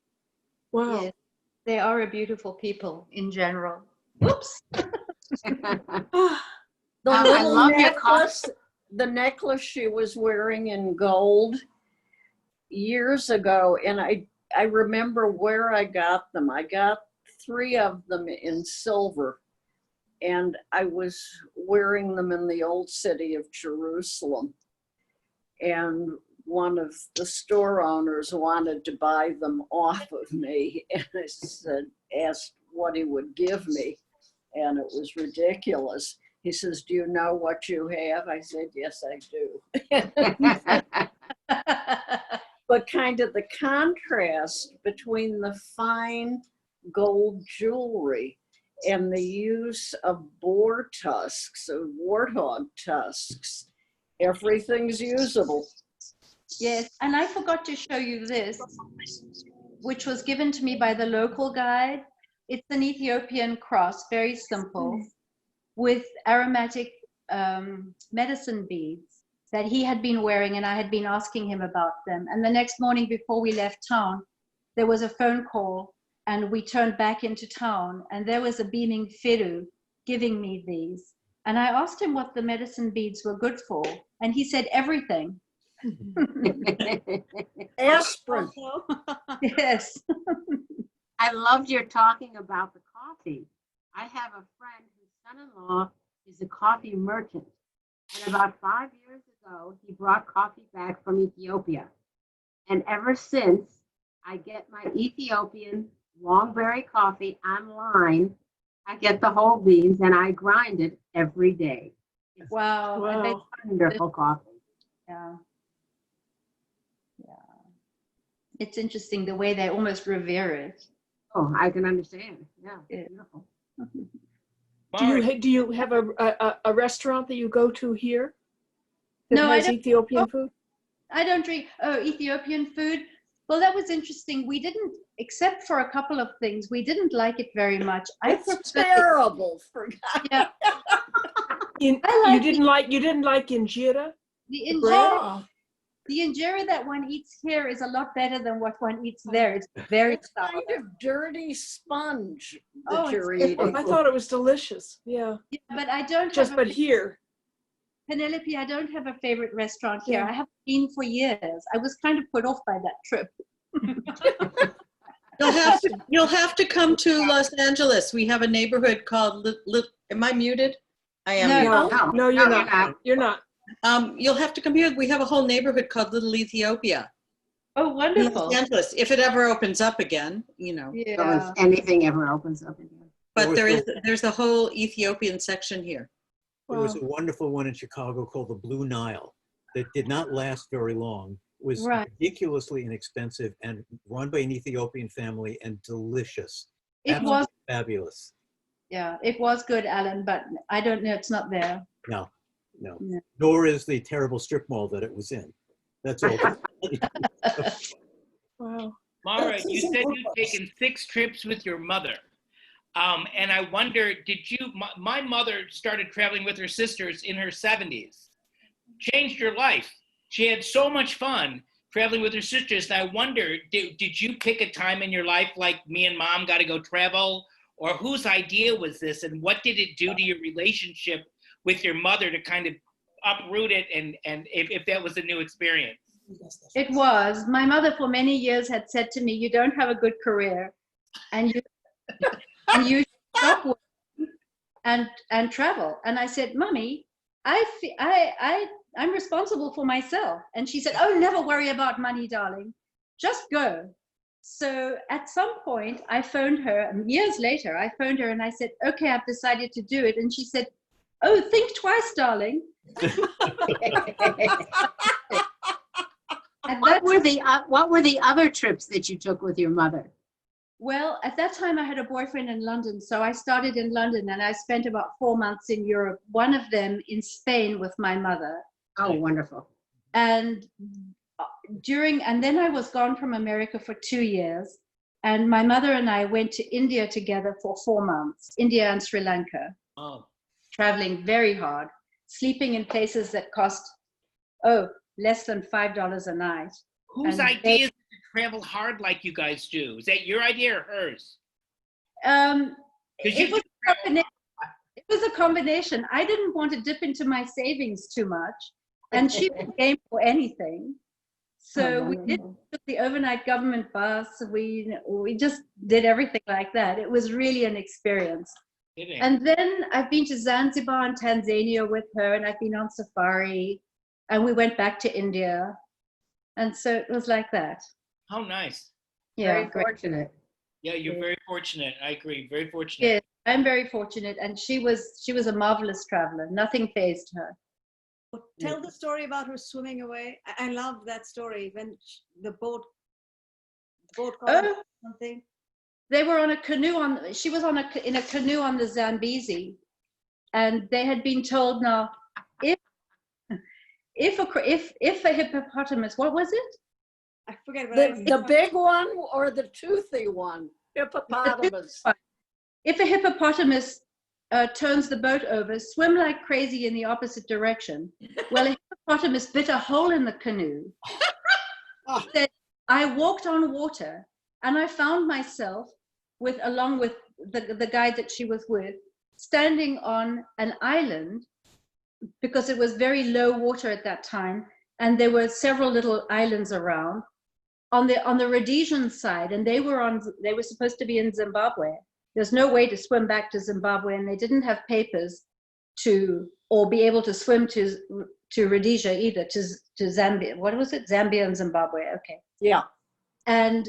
Wow. Yes, they are a beautiful people in general. Whoops. The I little love your necklace, the necklace she was wearing in gold years ago, and I remember where I got them. I got 3 of them in silver, and I was wearing them in the old city of Jerusalem. And one of the store owners wanted to buy them off of me, and I asked what he would give me, and it was ridiculous. He says, "Do you know what you have?" I said, "Yes, I do." But kind of the contrast between the fine gold jewelry and the use of boar tusks, of warthog tusks, everything's usable. Yes, and I forgot to show you this, which was given to me by the local guide. It's an Ethiopian cross, very simple, with aromatic medicine beads that he had been wearing, and I had been asking him about them. And the next morning before we left town, there was a phone call, and we turned back into town, and there was a beaming Firu giving me these. And I asked him what the medicine beads were good for, and he said everything. Aspirin. Yes. I loved your talking about the coffee. I have a friend whose son-in-law is a coffee merchant. And about 5 years ago, he brought coffee back from Ethiopia. And ever since, I get my Ethiopian longberry coffee online. I get the whole beans and I grind it every day. It's Wow. I bet, Wow. wonderful coffee. yeah. Yeah. It's interesting the way they almost revere it. Oh, I can understand. Yeah, Yeah. beautiful. Do you have a restaurant that you go to here that No, I has don't. Ethiopian food? I don't drink. Oh, Ethiopian food. Well, that was interesting. We didn't, except for a couple of things, we didn't like it very much. It's terrible. For Yeah, You I like didn't like injera? the The bread? injera. The injera that one eats here is a lot better than what one eats there. It's very It's sour. kind of dirty sponge that Oh, you're it's- eating. I thought it was delicious. Yeah. Yeah, but I don't Just have a, but here. Penelope, I don't have a favorite restaurant here. Yeah. I haven't been for years. I was kind of put off by that trip. You'll have to come to Los Angeles. We have a neighborhood called am I muted? I am. No. muted. No, you're not. You're not. You'll have to come here. We have a whole neighborhood called Little Ethiopia Oh, in wonderful. Los Angeles. If it ever opens up again, you know. So Yeah. if anything ever opens up again. But There was there's a whole Ethiopian section here. There was Wow. a wonderful one in Chicago called the Blue Nile. that did not last very long, was Right. ridiculously inexpensive and run by an Ethiopian family and delicious. It Absolutely was, fabulous. yeah, it was good, Alan, but I don't know, it's not there. No, no. No. Nor is the terrible strip mall that it was in. That's all. Wow. Mara, That's you some said good you'd ones. taken 6 trips with your mother. And I wonder, my mother started traveling with her sisters in her 70s. Changed her life. She had so much fun traveling with her sisters. And I wonder, did you pick a time in your life like me and mom got to go travel? Or whose idea was this? And what did it do to your relationship with your mother to kind of uproot it? And if that was a new experience? It was. My mother for many years had said to me, you don't have a good career and you should stop working and travel. And I said, Mummy, I'm responsible for myself. And she said, oh, never worry about money, darling. Just go. So at some point I phoned her, years later, I phoned her and I said, okay, I've decided to do it. And she said, oh, think twice, darling. And What were the other trips that you took with your mother? Well, at that time I had a boyfriend in London. So I started in London and I spent about 4 months in Europe, one of them in Spain with my mother. Oh, wonderful. And and then I was gone from America for 2 years. And my mother and I went to India together for 4 months, India and Sri Lanka, traveling very hard, sleeping in places that cost, less than $5 a night. Whose And idea is to travel hard like you guys do? Is that your idea or hers? It was a combination. I didn't want to dip into my savings too much, and she was game for anything. So we took the overnight government bus. We just did everything like that. It was really an experience. Kidding. And then I've been to Zanzibar and Tanzania with her, and I've been on safari, and we went back to India. And so it was like that. How nice. Yeah, Very great. fortunate. Yeah, you're very fortunate. I agree. Very fortunate. Yes, I'm very fortunate, and she was a marvelous traveler. Nothing fazed her. Tell the story about her swimming away. I love that story when the boat caught Oh. something. They were on a canoe she was in a canoe on the Zambezi, and they had been told, now if a hippopotamus, what was it? I forget what I said. The big one or the toothy one? Hippopotamus. If a hippopotamus turns the boat over, swim like crazy in the opposite direction. Well, a hippopotamus bit a hole in the canoe. Said, I walked on water and I found myself along with the guy that she was with, standing on an island because it was very low water at that time. And there were several little islands around on the Rhodesian side. And they were supposed to be in Zimbabwe. There's no way to swim back to Zimbabwe, and they didn't have papers or be able to swim to Rhodesia either, to Zambia. What was it? Zambia and Zimbabwe. Okay. Yeah. And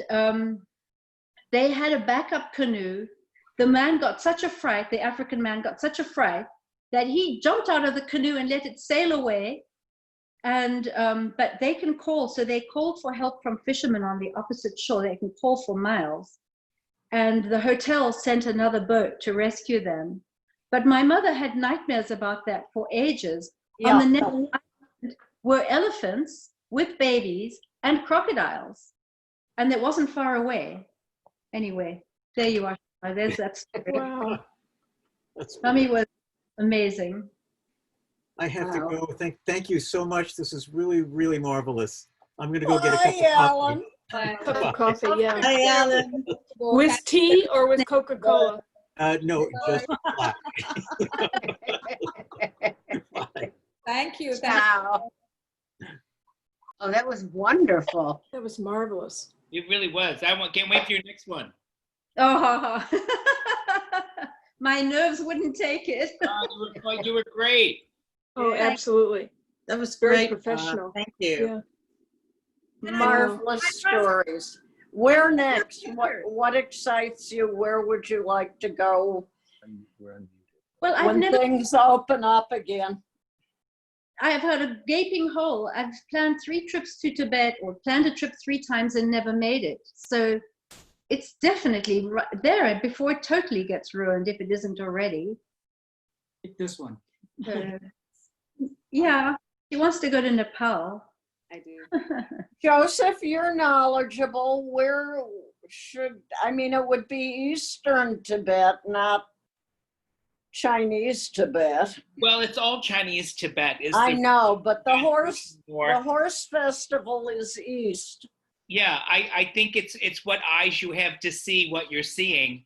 they had a backup canoe. The man got such a fright, the African man got such a fright that he jumped out of the canoe and let it sail away. And but they can call, so they called for help from fishermen on the opposite shore. They can call for miles. And the hotel sent another boat to rescue them. But my mother had nightmares about that for ages. Yeah. On the next island were elephants with babies and crocodiles. And it wasn't far away. Anyway, there you are. There's that story. Wow. That's Mummy was amazing. I have to Wow. go. Thank you so much. This is really, really marvelous. I'm going to go get a cup Hi, of coffee. Alan. Cup of coffee, yeah. Hi, Alan. With tea or with Coca-Cola? No, just black. Bye. Thank you. Wow. Oh, that was wonderful. That was marvelous. It really was. Can't wait for your next one. Oh, my nerves wouldn't take it. You were great. Oh, absolutely. That was Very great. professional. Thank you. Yeah. Marvelous stories. Where next? What excites you? Where would you like to go Well, I've when never things open up again? I have had a gaping hole. I've planned 3 trips to Tibet, or planned a trip 3 times and never made it. So it's definitely there before it totally gets ruined, if it isn't already. Pick this one. So, yeah, she wants to go to Nepal. I do. Joseph, you're knowledgeable. Where should, I mean, it would be Eastern Tibet, not Chinese Tibet. Well, it's all Chinese Tibet. I know, but the horse North. festival is East. Yeah, I think it's what eyes you have to see what you're seeing.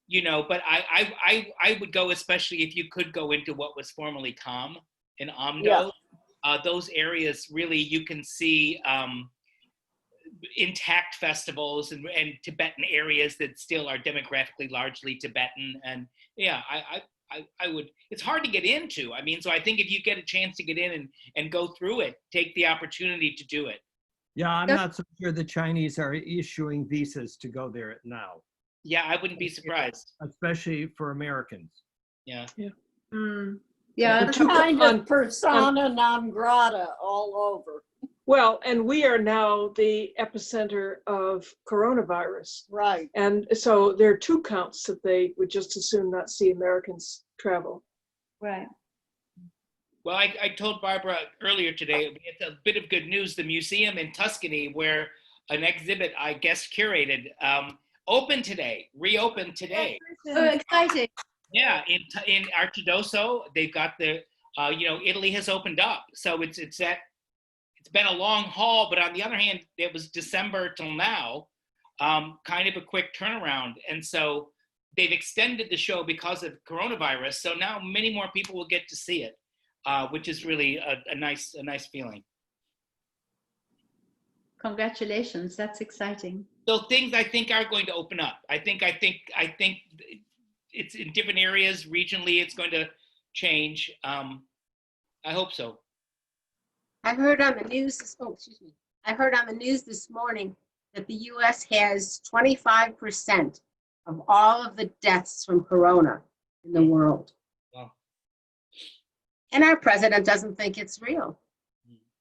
You know, but I would go, especially if you could go into what was formerly Kham in Amdo. Yeah. Those areas really you can see intact festivals and Tibetan areas that still are demographically largely Tibetan. And yeah, I would, it's hard to get into. I mean, so I think if you get a chance to get in and go through it, take the opportunity to do it. Yeah, I'm not so sure the Chinese are issuing visas to go there now, Yeah, I wouldn't be surprised. especially for Americans. Yeah. Yeah, The two- Kind on- of persona non grata all over. Well, and we are now the epicenter of coronavirus. Right. And so there are 2 counts that they would just as soon not see Americans travel. right. Well, I told Barbara earlier today, it's a bit of good news. The museum in Tuscany, where an exhibit I guest curated, opened today, reopened today. Oh, exciting. Yeah, in Archidoso, they've got the, you know, Italy has opened up. So it's been a long haul, but on the other hand, it was December till now, kind of a quick turnaround. And so they've extended the show because of coronavirus. So now many more people will get to see it. Which is really a nice feeling. Congratulations, that's exciting. So things I think are going to open up. I think it's in different areas regionally. It's going to change. I hope so. I heard on the news. I heard on the news this morning that the U.S. has 25% of all of the deaths from corona in the world. Wow. And our president doesn't think it's real.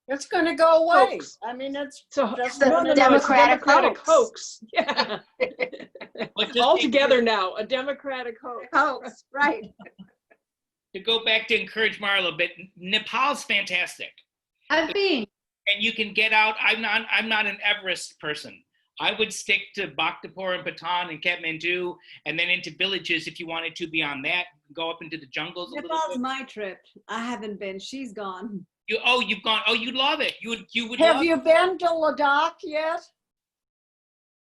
It's going to go away. Hoax. I mean, it's So just the it's a Democratic hoax. Yeah. But just All together now, a Democratic hoax. Hoax, right? to go back to encourage Mara a little bit, Nepal's fantastic. I've been. And you can get out. I'm not an Everest person. I would stick to Bhaktapur and Bhutan and Kathmandu, and then into villages if you wanted to beyond that. Go up into the jungles a little Nepal's bit. my trip. I haven't been. She's gone. You've gone. Oh, you'd love it. You would. Have love you been to Ladakh yet?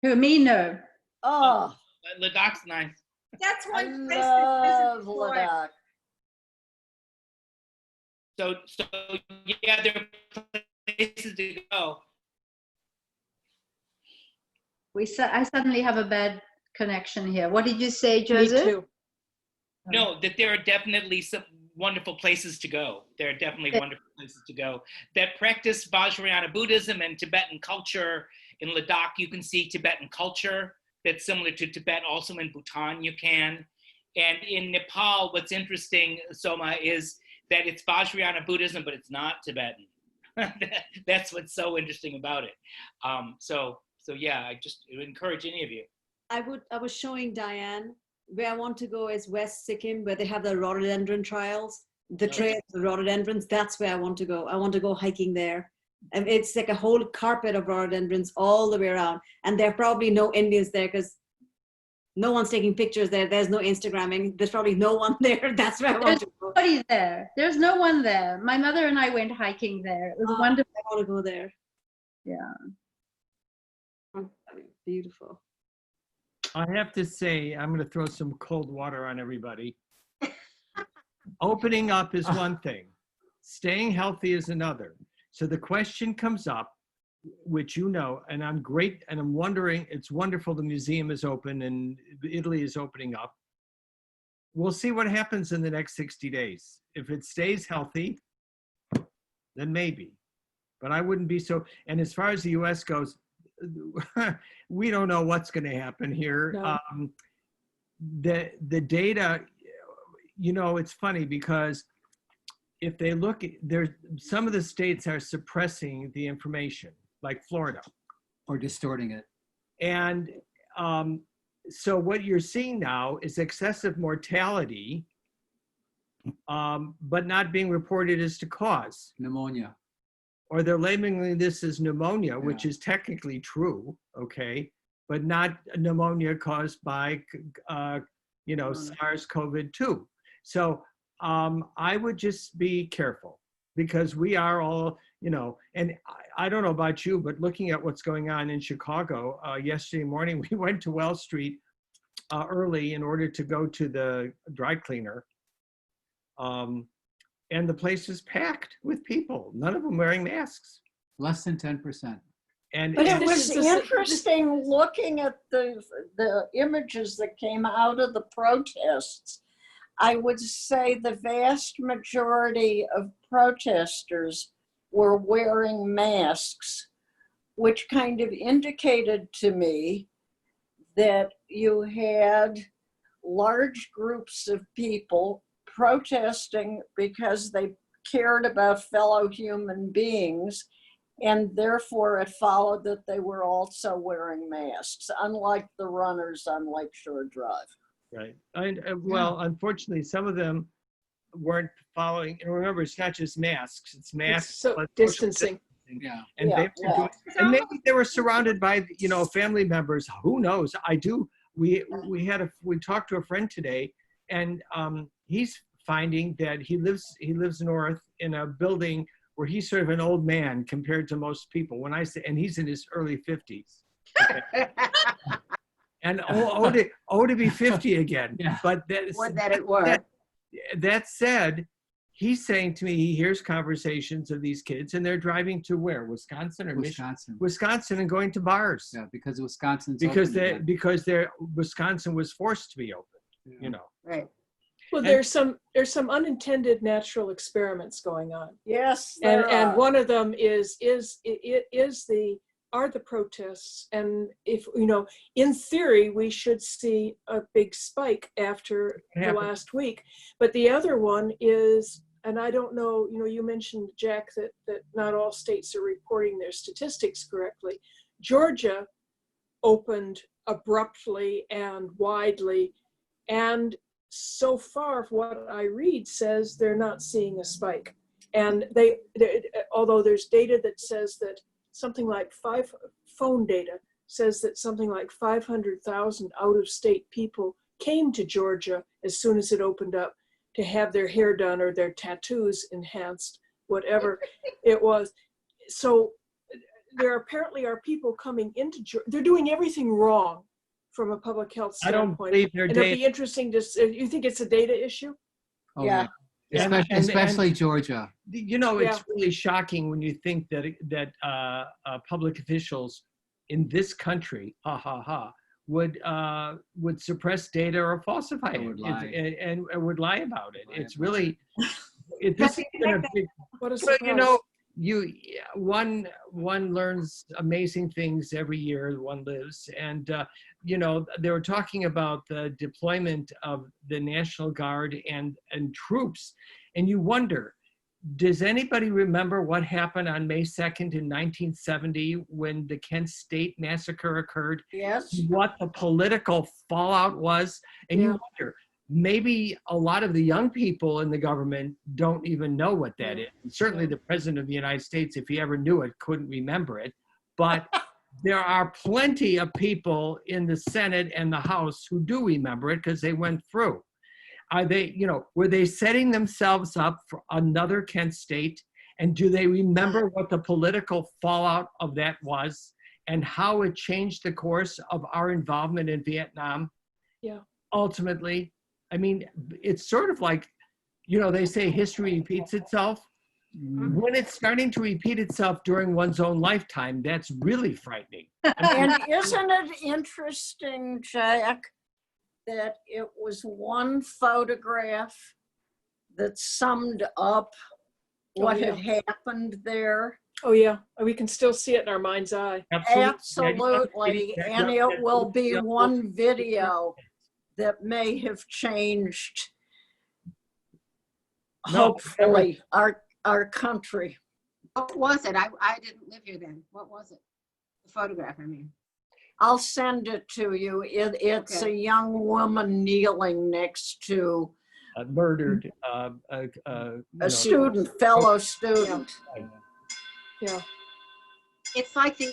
Who, me? No. Oh, Ladakh's nice. That's I one love Ladakh. So yeah, there are places to go. I suddenly have a bad connection here. What did you say, Me Joseph? too. No, that there are definitely some wonderful places to go. There are definitely wonderful places to go that practice Vajrayana Buddhism and Tibetan culture. In Ladakh, you can see Tibetan culture that's similar to Tibet. Also in Bhutan, you can. And in Nepal, what's interesting, Soma, is that it's Vajrayana Buddhism, but it's not Tibetan. That's what's so interesting about it. So yeah, I just would encourage any of you. I was showing Diane where I want to go is West Sikkim, where they have the rhododendron trials, the trails, the rhododendrons. That's where I want to go. I want to go hiking there. And it's like a whole carpet of rhododendrons all the way around. And there are probably no Indians there because no one's taking pictures there. There's no Instagramming. There's probably no one there. That's where I want to go. Nobody there. There's no one there. My mother and I went hiking there. It was wonderful. I want to go there. Yeah. Beautiful. I have to say, I'm going to throw some cold water on everybody. Opening up is one thing. Staying healthy is another. So the question comes up, which you know, and I'm wondering, it's wonderful the museum is open and Italy is opening up. We'll see what happens in the next 60 days. If it stays healthy, then maybe. But I wouldn't be so, and as far as the US goes, we don't know what's going to happen here. No. The data, you know, it's funny because if they look, some of the states are suppressing the information, like Florida. Or distorting it. And so what you're seeing now is excessive mortality, but not being reported as to cause. Pneumonia. Or they're labeling this as pneumonia, which Yeah. is technically true, okay, but not pneumonia caused by, SARS-CoV-2. So I would just be careful, because we are all, and I don't know about you, but looking at what's going on in Chicago, yesterday morning, we went to Wells Street early in order to go to the dry cleaner. And the place is packed with people, none of them wearing masks. Less than 10%. But it And was interesting looking at the images that came out of the protests. I would say the vast majority of protesters were wearing masks, which kind of indicated to me that you had large groups of people protesting because they cared about fellow human beings, and therefore it followed that they were also wearing masks, unlike the runners on Lakeshore Drive. right, well, unfortunately, some of them weren't following. And remember, it's not just masks; it's masks, So plus social distancing. Yeah. And Yeah, they were yeah. doing, and maybe they were surrounded by, family members. Who knows? We talked to a friend today, and he's finding that he lives north in a building where he's sort of an old man compared to most people. When I say, and he's in his early 50s. Okay? And to be 50 again. Yeah. But Would that it were. that said, he's saying to me he hears conversations of these kids, and they're driving to where? Wisconsin or Michigan? Wisconsin. Wisconsin, and going to bars. Yeah, because Wisconsin's Because open again. Wisconsin was forced to be open. Right. Well, there's some unintended natural experiments going on. Yes, And one of them are the protests. And if, in theory, we should see a big spike after the last week. But the other one is, and I don't know, you mentioned, Jack, that not all states are reporting their statistics correctly. Georgia opened abruptly and widely, and so far what I read says they're not seeing a spike. And although there's data that says that something like phone data says that something like 500,000 out-of-state people came to Georgia as soon as it opened up to have their hair done or their tattoos enhanced, whatever it was. So there apparently are people coming into Georgia. They're doing everything wrong from a public health I standpoint. don't believe their and it'll data. be interesting to see. You think it's a data issue? Oh, Yeah. Especially Georgia. It's really shocking when you think that public officials in this country, would suppress data or falsify it, and would lie about it. It's really, this has been a big. What a But, surprise. one learns amazing things every year one lives, and they were talking about the deployment of the National Guard and troops, and you wonder, does anybody remember what happened on May 2nd in 1970 when the Kent State massacre occurred? Yes. What the political fallout was, and you wonder, maybe a lot of the young people in the government don't even know what that is. And certainly the President of the United States, if he ever knew it, couldn't remember it. But there are plenty of people in the Senate and the House who do remember it because they went through. Are they, were they setting themselves up for another Kent State? And do they remember what the political fallout of that was and how it changed the course of our involvement in Vietnam? Yeah. Ultimately, I mean, it's sort of like, they say history repeats itself. When it's starting to repeat itself during one's own lifetime, that's really frightening. And isn't it interesting, Jack, that it was one photograph that summed up what had happened there? Oh yeah, we can still see it in our mind's eye. Absolutely. And it will be one video that may have changed hopefully, our country. What was it? I didn't live here then. What was it? The photograph, I mean. I'll send it to you. It's Okay. a young woman kneeling next to Murdered. a student, fellow student. Yeah. It's like the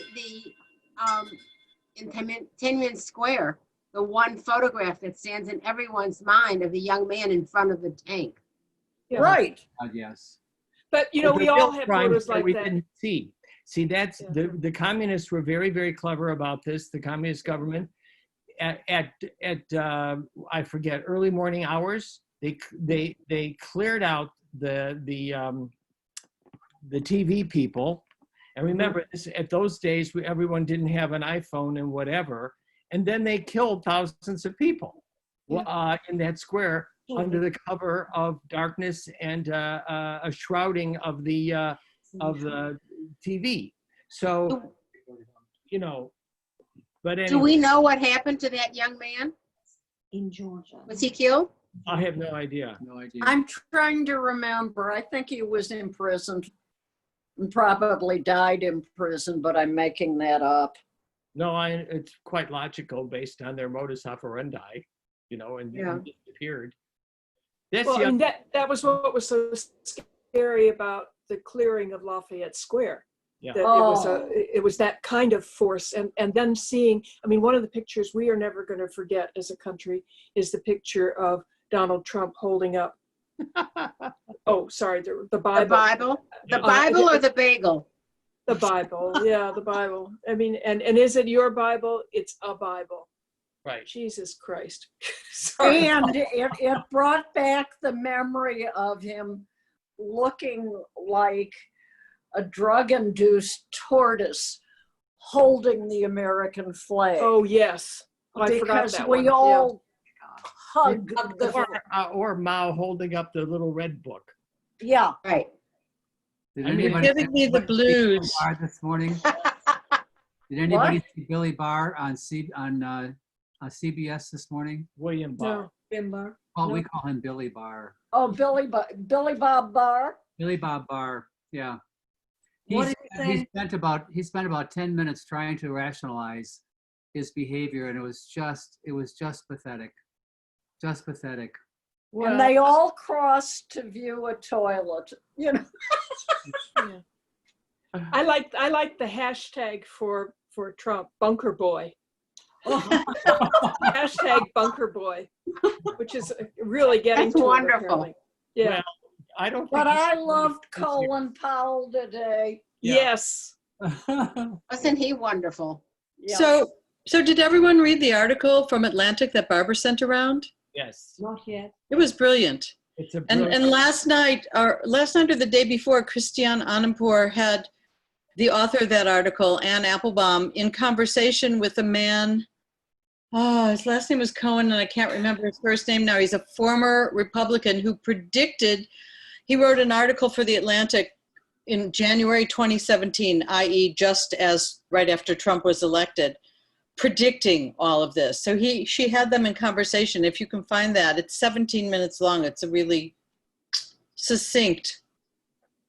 in Tiananmen Square, the one photograph that stands in everyone's mind of the young man in front of the tank. Yeah. Right. Yes. But, you know, The we real all have crimes photos like we that. didn't see. See, that's Yeah. the communists were very, very clever about this. The communist government at I forget, early morning hours, they cleared out the TV people. And remember, at those days, everyone didn't have an iPhone and whatever. And then they killed thousands of people in that square under the cover of darkness and a shrouding of the TV. So, you know, but anyway. Do we know what happened to that young man? In Georgia. Was he killed? I have no idea. No idea. I'm trying to remember. I think he was imprisoned and probably died in prison, but I'm making that up. No, it's quite logical based on their modus operandi, you know, and disappeared. That's Well, the and that was what was so scary about the clearing of Lafayette Square. Yeah. That it was that kind of force, and then seeing, I mean, one of the pictures we are never going to forget as a country is the picture of Donald Trump holding up. Oh, sorry, the Bible. The Bible? The Bible or the bagel? The Bible, yeah, the Bible. I mean, and is it your Bible? It's a Bible. Right. Jesus Christ. Sorry. And it brought back the memory of him looking like a drug-induced tortoise holding the American flag. Oh, yes. Oh, I forgot because that we one. Yeah. all hugged the Or Mao holding up the little red book. yeah. Right. Did I mean, anybody giving me the anybody see Billy blues. Barr this morning? Did anybody see Billy Barr on CBS this morning? William Barr. No. Oh, we call him Billy Barr. Oh, Billy Bob Barr. Billy Bob Barr. Yeah. What did he say? He spent about 10 minutes trying to rationalize his behavior, and it was just pathetic. Just pathetic. And they all crossed to view a toilet, you know. Yeah. I like the hashtag for Trump, Bunker Boy. Hashtag Bunker Boy, which is really getting That's to it, wonderful. apparently. Yeah. Well, I don't think But he's- I loved Colin Powell today. Yeah. Yes. Wasn't he wonderful? Yeah. So did everyone read the article from Atlantic that Barbara sent around? Yes. Not yet. It was brilliant. It's a And last night or the day before, Christiane Amanpour had the author of that article, Ann Applebaum, in conversation with a man. Oh, his last name was Cohen, and I can't remember his first name now. He's a former Republican who predicted. He wrote an article for the Atlantic in January 2017, i.e., just as right after Trump was elected, predicting all of this. So she had them in conversation. If you can find that, it's 17 minutes long. It's a really succinct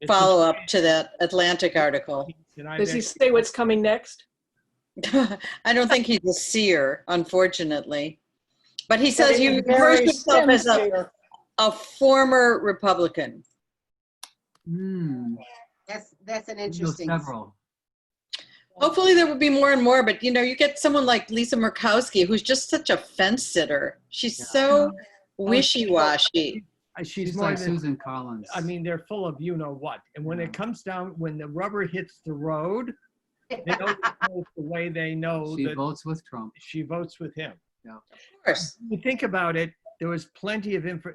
follow-up to that Atlantic article. Does he say what's coming next? I don't think he's a seer, unfortunately. But he says But he he's refers very to himself as sincere. a former Republican. That's an Know interesting. several. Hopefully there will be more and more, but you get someone like Lisa Murkowski, who's just such a fence sitter. She's so wishy-washy. She's She's more like than, Susan Collins. I mean, they're full of you know what. And when it comes down, when the rubber hits the road, they don't vote the way they know She that votes with Trump. she votes with him. Of course. When you think about it, there was plenty of info.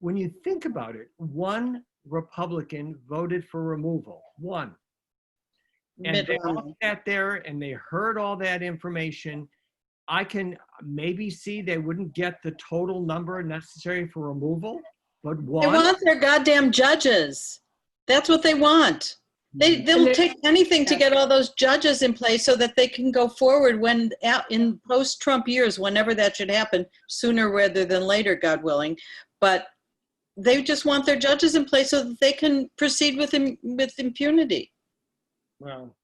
When you think about it, one Republican voted for removal. One. And Mitt they all Romney. sat there and they heard all that information. I can maybe see they wouldn't get the total number necessary for removal, but They one. want their goddamn judges. That's what they want. They'll take anything to get all those judges in place so that they can go forward when in post-Trump years, whenever that should happen, sooner rather than later, God willing. But they just want their judges in place so that they can proceed with impunity. Well,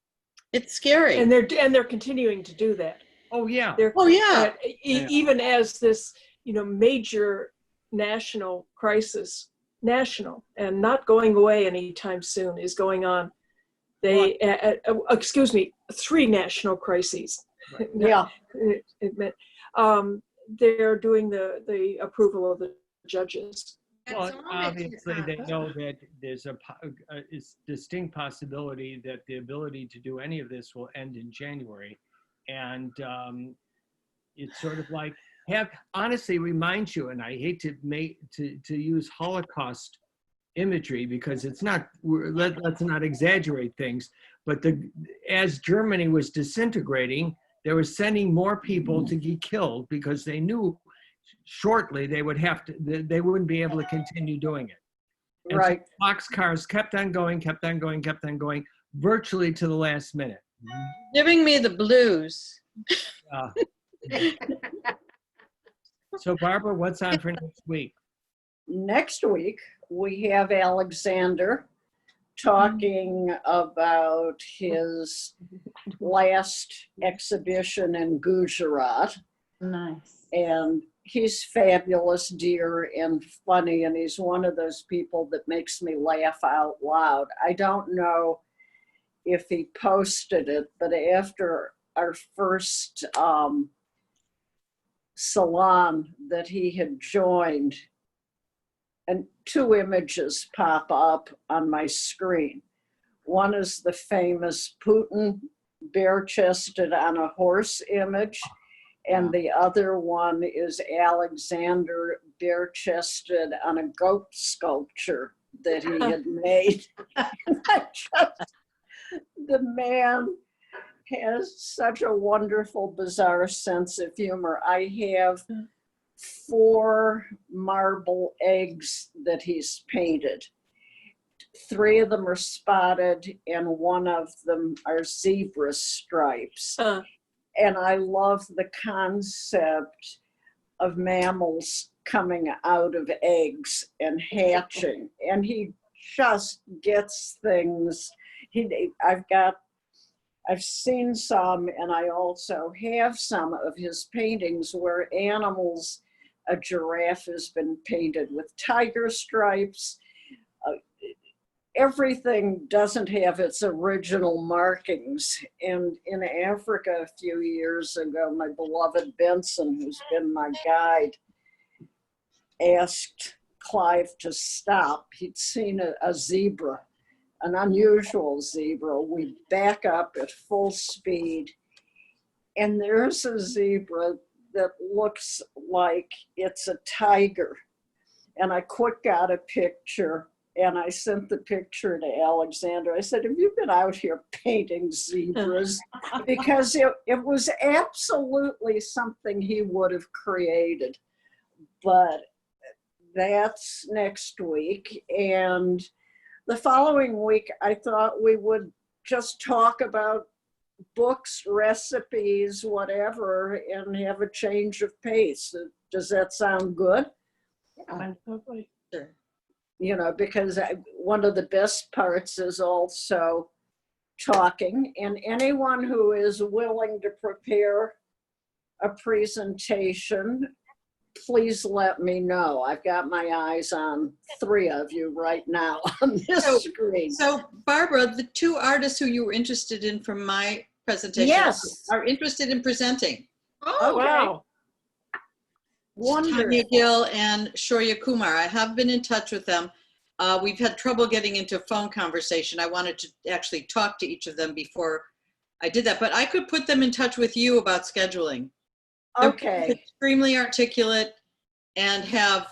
It's scary. And they're continuing to do that. oh yeah. Oh, yeah. Even as this, major national crisis, national and not going away anytime soon, is going on. They, excuse me, 3 national crises. Yeah. They're doing the approval of the judges. Well, obviously, they know that there's a distinct possibility that the ability to do any of this will end in January. And it's sort of like, honestly reminds you, and I hate to use Holocaust imagery because it's not, let's not exaggerate things, but as Germany was disintegrating, they were sending more people to get killed because they knew shortly they wouldn't be able to continue doing it. And Right. so boxcars kept on going, virtually to the last minute. Giving me the blues. So Barbara, what's on for next week? Next week, we have Alexander talking about his last exhibition in Gujarat. Nice. And he's fabulous, dear, and funny, and he's one of those people that makes me laugh out loud. I don't know if he posted it, but after our first salon that he had joined, and 2 images pop up on my screen. One is the famous Putin bare-chested on a horse image, and the other one is Alexander bare-chested on a goat sculpture that he had made. The man has such a wonderful, bizarre sense of humor. I have 4 marble eggs that he's painted. 3 of them are spotted and 1 of them are zebra stripes. And I love the concept of mammals coming out of eggs and hatching. And he just gets things. I've seen some, and I also have some of his paintings where animals, a giraffe has been painted with tiger stripes. Everything doesn't have its original markings. And in Africa a few years ago, my beloved Benson, who's been my guide, asked Clive to stop. He'd seen a zebra, an unusual zebra. We back up at full speed, and there's a zebra that looks like it's a tiger. And I quick got a picture, and I sent the picture to Alexander. I said, have you been out here painting zebras? Because it was absolutely something he would have created. But that's next week. And the following week, I thought we would just talk about books, recipes, whatever, and have a change of pace. Does that sound good? Yeah, lovely. Sure. You know, because one of the best parts is also talking, and anyone who is willing to prepare a presentation, please let me know. I've got my eyes on 3 of you right now on this screen. So Barbara, the 2 artists who you were interested in from my presentation Yes. are interested in presenting. Oh, wow. Wonderful. Tanya Gill and Shoria Kumar. I have been in touch with them. We've had trouble getting into a phone conversation. I wanted to actually talk to each of them before I did that, but I could put them in touch with you about scheduling. They're Okay. extremely articulate and have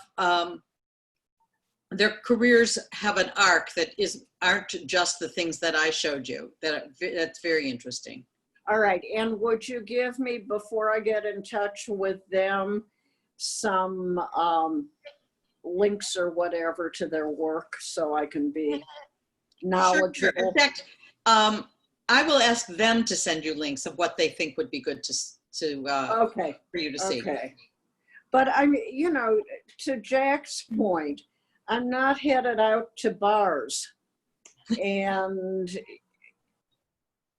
their careers have an arc that aren't just the things that I showed you. That's very interesting. All right. And would you give me, before I get in touch with them, some links or whatever to their work so I can be knowledgeable? Sure. In fact, I will ask them to send you links of what they think would be good Okay. for you to see. Okay. But I mean, you know, to Jack's point, I'm not headed out to bars, and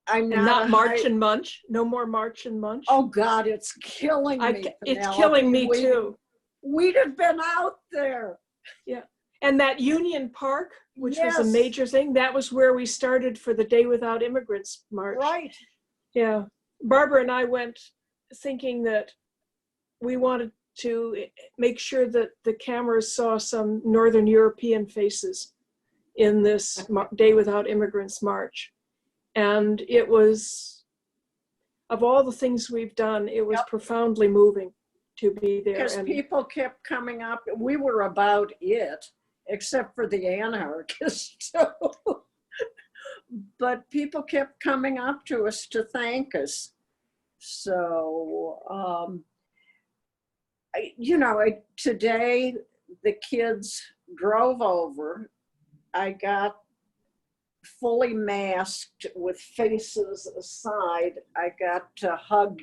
I'm And not a March high- and Munch. No more March and Munch. Oh God, it's killing me. It's Penelope. killing me too. We'd have been out there. And that Union Park, which was a Yes. major thing, that was where we started for the Day Without Immigrants March. Right. Yeah. Barbara and I went thinking that we wanted to make sure that the cameras saw some Northern European faces in this Day Without Immigrants March. And it was, of all the things we've done, it was profoundly moving to be there. Because And people kept coming up. We were about it, except for the anarchists. But people kept coming up to us to thank us. So, today the kids drove over. I got fully masked with faces aside. I got to hug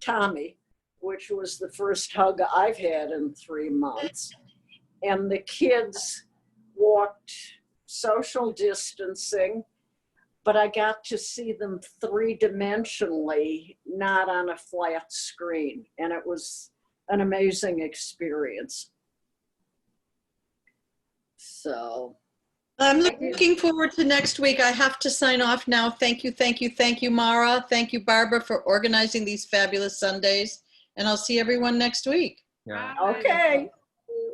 Tommy, which was the first hug I've had in 3 months. And the kids walked social distancing, but I got to see them 3-dimensionally, not on a flat screen. And it was an amazing experience. So. I'm looking forward to next week. I have to sign off now. Thank you, Mara. Thank you, Barbara, for organizing these fabulous Sundays. And I'll see everyone next week. Yeah. Okay.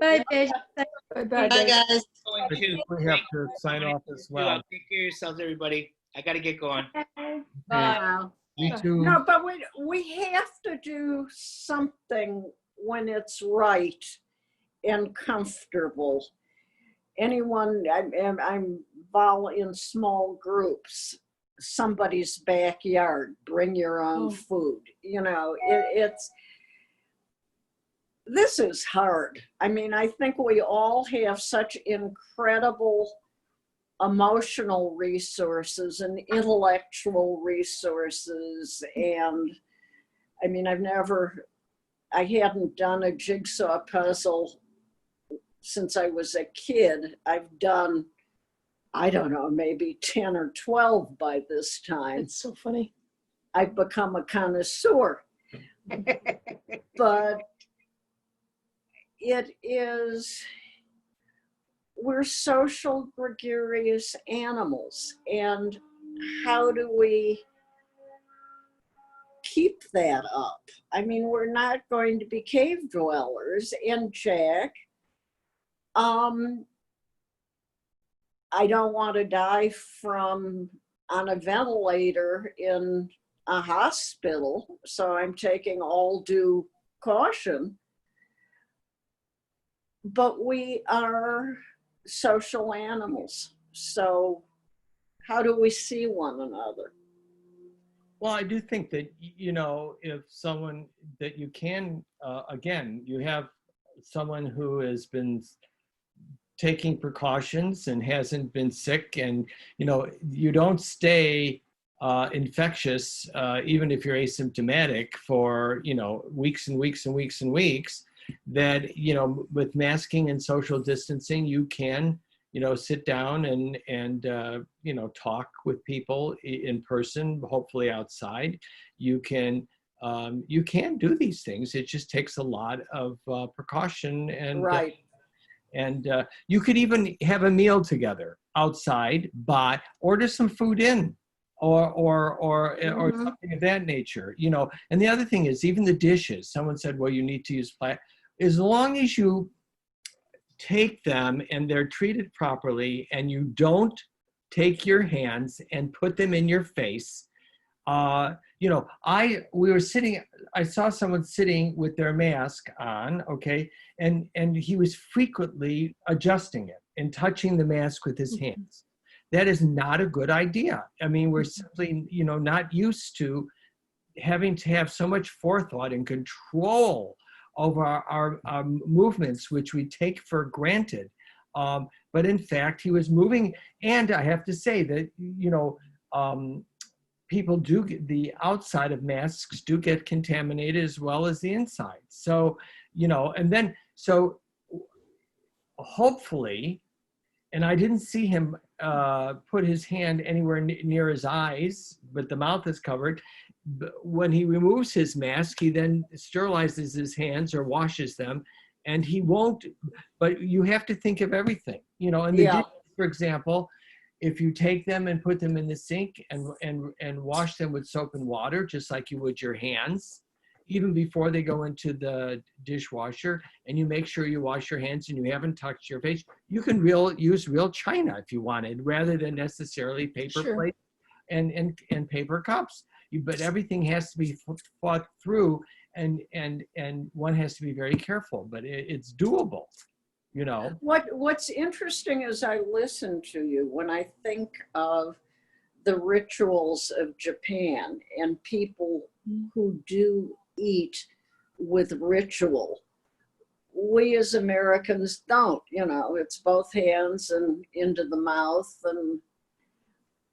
Bye, Deja. bye-bye, Bye, Dave. guys. Going I to- think we have to sign off as well. Take care of yourselves, everybody. I got to get going. Okay. Wow. Me too. No, but we have to do something when it's right and comfortable. Anyone, I'm in small groups, somebody's backyard, bring your own food. This is hard. I mean, I think we all have such incredible emotional resources and intellectual resources. And I mean, I hadn't done a jigsaw puzzle since I was a kid. I've done, I don't know, maybe 10 or 12 by this time. It's so funny. I've become a connoisseur. But we're social gregarious animals. And how do we keep that up? I mean, we're not going to be cave dwellers. And Jack, I don't want to die on a ventilator in a hospital, so I'm taking all due caution. But we are social animals, so how do we see one another? Well, I do think that, if someone that you can, again, you have someone who has been taking precautions and hasn't been sick, and, you don't stay infectious, even if you're asymptomatic for, weeks and weeks and weeks and weeks, that, with masking and social distancing, you can, sit down and talk with people in person, hopefully outside. You can do these things. It just takes a lot of precaution. And Right. And you could even have a meal together outside, but order some food in, or something of that nature. And the other thing is, even the dishes. Someone said, well, you need to use plastic. As long as you take them and they're treated properly, and you don't take your hands and put them in your face. I saw someone sitting with their mask on, okay, and he was frequently adjusting it and touching the mask with his hands. That is not a good idea. I mean, we're simply, not used to having to have so much forethought and control over our movements, which we take for granted. But in fact, he was moving, and I have to say that, people do get, the outside of masks do get contaminated as well as the inside. So, and then, so hopefully, and I didn't see him put his hand anywhere near his eyes, but the mouth is covered. When he removes his mask, he then sterilizes his hands or washes them, and he won't, but you have to think of everything, you know, and the dishes, for example, if you take them and put them in the sink and wash them with soap and water, just like you would your hands, even before they go into the dishwasher, and you make sure you wash your hands and you haven't touched your face, you can use real china if you wanted, rather than necessarily paper plates and paper cups. But everything has to be thought through, and one has to be very careful, but it's doable, you know. What's interesting as I listen to you, when I think of the rituals of Japan and people who do eat with ritual, we as Americans don't, you know, it's both hands and into the mouth. And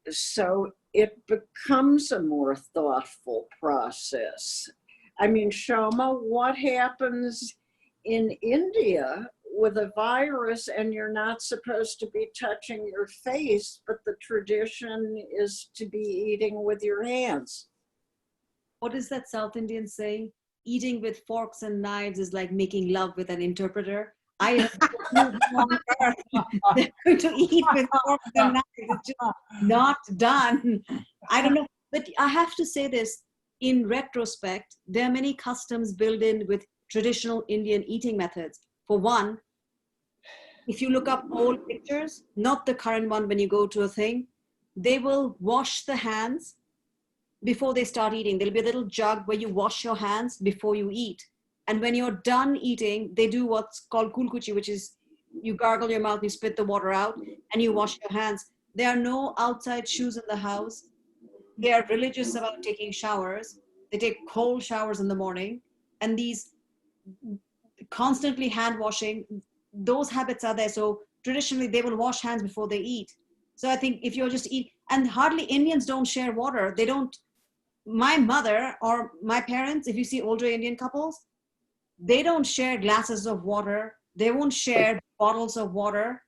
so it becomes a more thoughtful process. I mean, Shoma, what happens in India with a virus and you're not supposed to be touching your face, but the tradition is to be eating with your hands? What is that South Indian saying? Eating with forks and knives is like making love with an interpreter. I have no clue on earth they're going to eat with forks and knives. It's just not done. I don't know. But I have to say this, in retrospect, there are many customs built in with traditional Indian eating methods. For one, if you look up old pictures, not the current one, when you go to a thing, they will wash the hands before they start eating. There'll be a little jug where you wash your hands before you eat. And when you're done eating, they do what's called kulkuchi, which is you gargle your mouth, you spit the water out, and you wash your hands. There are no outside shoes in the house. They are religious about taking showers. They take cold showers in the morning. And these constantly hand washing, those habits are there. So traditionally, they will wash hands before they eat. So I think if you're just eat, and hardly Indians don't share water. They don't. My mother or my parents, if you see older Indian couples, they don't share glasses of water. They won't share bottles of water.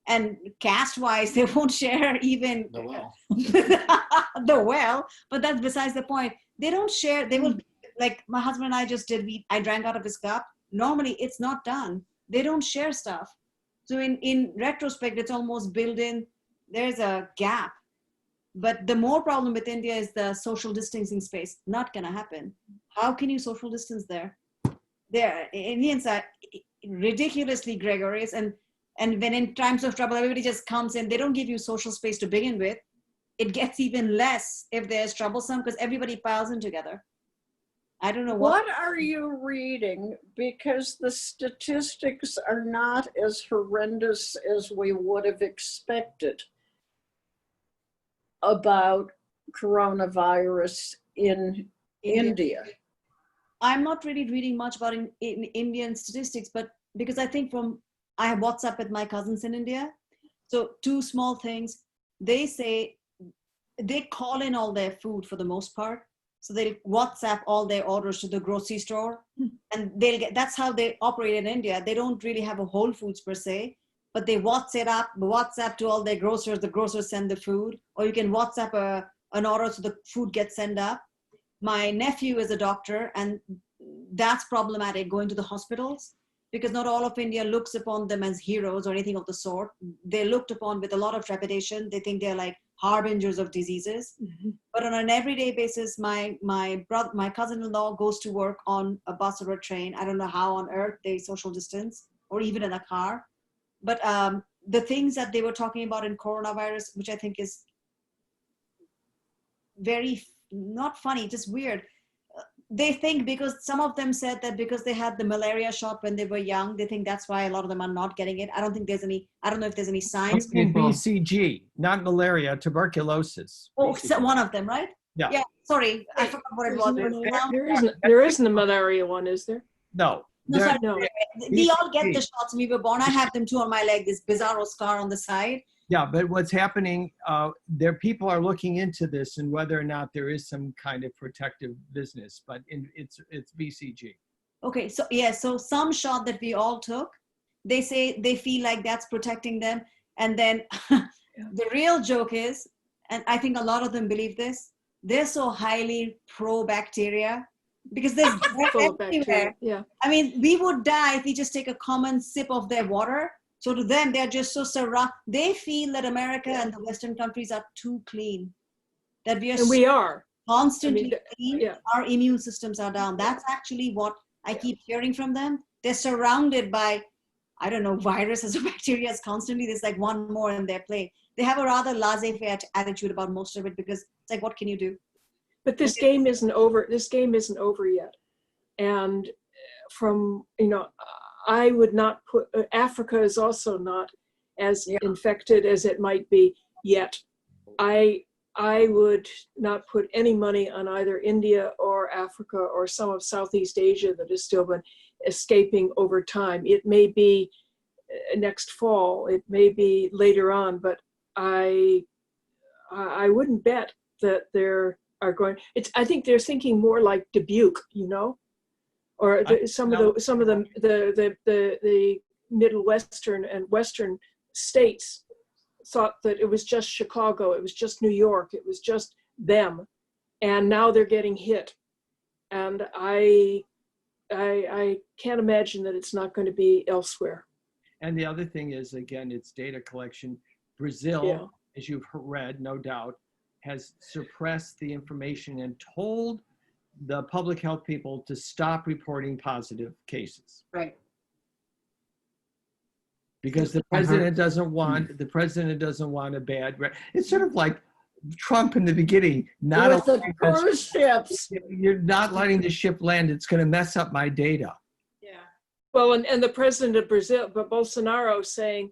And caste-wise, they won't share even The well. the well. But that's besides the point. They don't share. They will, like my husband and I just did. I drank out of his cup. Normally, it's not done. They don't share stuff. So in retrospect, it's almost built in. There's a gap. But the more problem with India is the social distancing space. Not going to happen. How can you social distance there? Indians are ridiculously gregarious, and when in times of trouble, everybody just comes in. They don't give you social space to begin with. It gets even less if there's troublesome because everybody piles in together. I don't know what are you reading, because the statistics are not as horrendous as we would have expected about coronavirus in India. I'm not really reading much about in Indian statistics, but because I think I have WhatsApp with my cousins in India. So two small things. They say they call in all their food for the most part. So they'll WhatsApp all their orders to the grocery store, and that's how they operate in India. They don't really have a Whole Foods per se, but they WhatsApp to all their grocers. The grocers send the food, or you can WhatsApp an order so the food gets sent up. My nephew is a doctor, and that's problematic, going to the hospitals, because not all of India looks upon them as heroes or anything of the sort. They're looked upon with a lot of trepidation. They think they're like harbingers of diseases. Mm-hmm. But on an everyday basis, my cousin-in-law goes to work on a bus or a train. I don't know how on earth they social distance, or even in a car. But the things that they were talking about in coronavirus, which I think is very not funny, just weird. They think, because some of them said that because they had the malaria shot when they were young, they think that's why a lot of them are not getting it. I don't know if there's any science. BCG, not malaria, tuberculosis. Oh, so one of them, right? Yeah. Yeah. Sorry, I forgot what it was. There isn't a malaria one, is there? No. No. We all get the shots when we were born. I have them too on my leg, this bizarro scar on the side. Yeah, but what's happening, people are looking into this and whether or not there is some kind of protective business, but it's BCG. Okay, so yeah, so some shot that we all took, they say they feel like that's protecting them. And then the real joke is, and I think a lot of them believe this, they're so highly pro-bacteria because there's Full of bacteria. everywhere. Yeah. I mean, we would die if we just take a common sip of their water. So to them, they're just so surrounded. They feel that America and the Western countries are too clean, that we are And we are. constantly clean. yeah. Our immune systems are down. That's actually what I keep hearing from them. They're surrounded by, I don't know, viruses or bacteria constantly. There's like one more in their plate. They have a rather laissez-faire attitude about most of it because it's like, what can you do? But this game isn't over. This game isn't over yet. And from, I would not put, Africa is also not as infected as it might be yet. I would not put any money on either India or Africa or some of Southeast Asia that has still been escaping over time. It may be next fall, it may be later on, but I wouldn't bet that there are going. I think they're thinking more like Dubuque, or some of the Middle Western and Western states thought that it was just Chicago, it was just New York, it was just them, and now they're getting hit. And I can't imagine that it's not going to be elsewhere. And the other thing is, again, it's data collection. Brazil, as you've read, no doubt, has suppressed the information and told the public health people to stop reporting positive cases. Right. Because the president doesn't want a bad. It's sort of like Trump in the beginning. With the cruise ships. You're not letting the ship land. It's going to mess up my data. Yeah. Well, and the president of Brazil, but Bolsonaro, saying,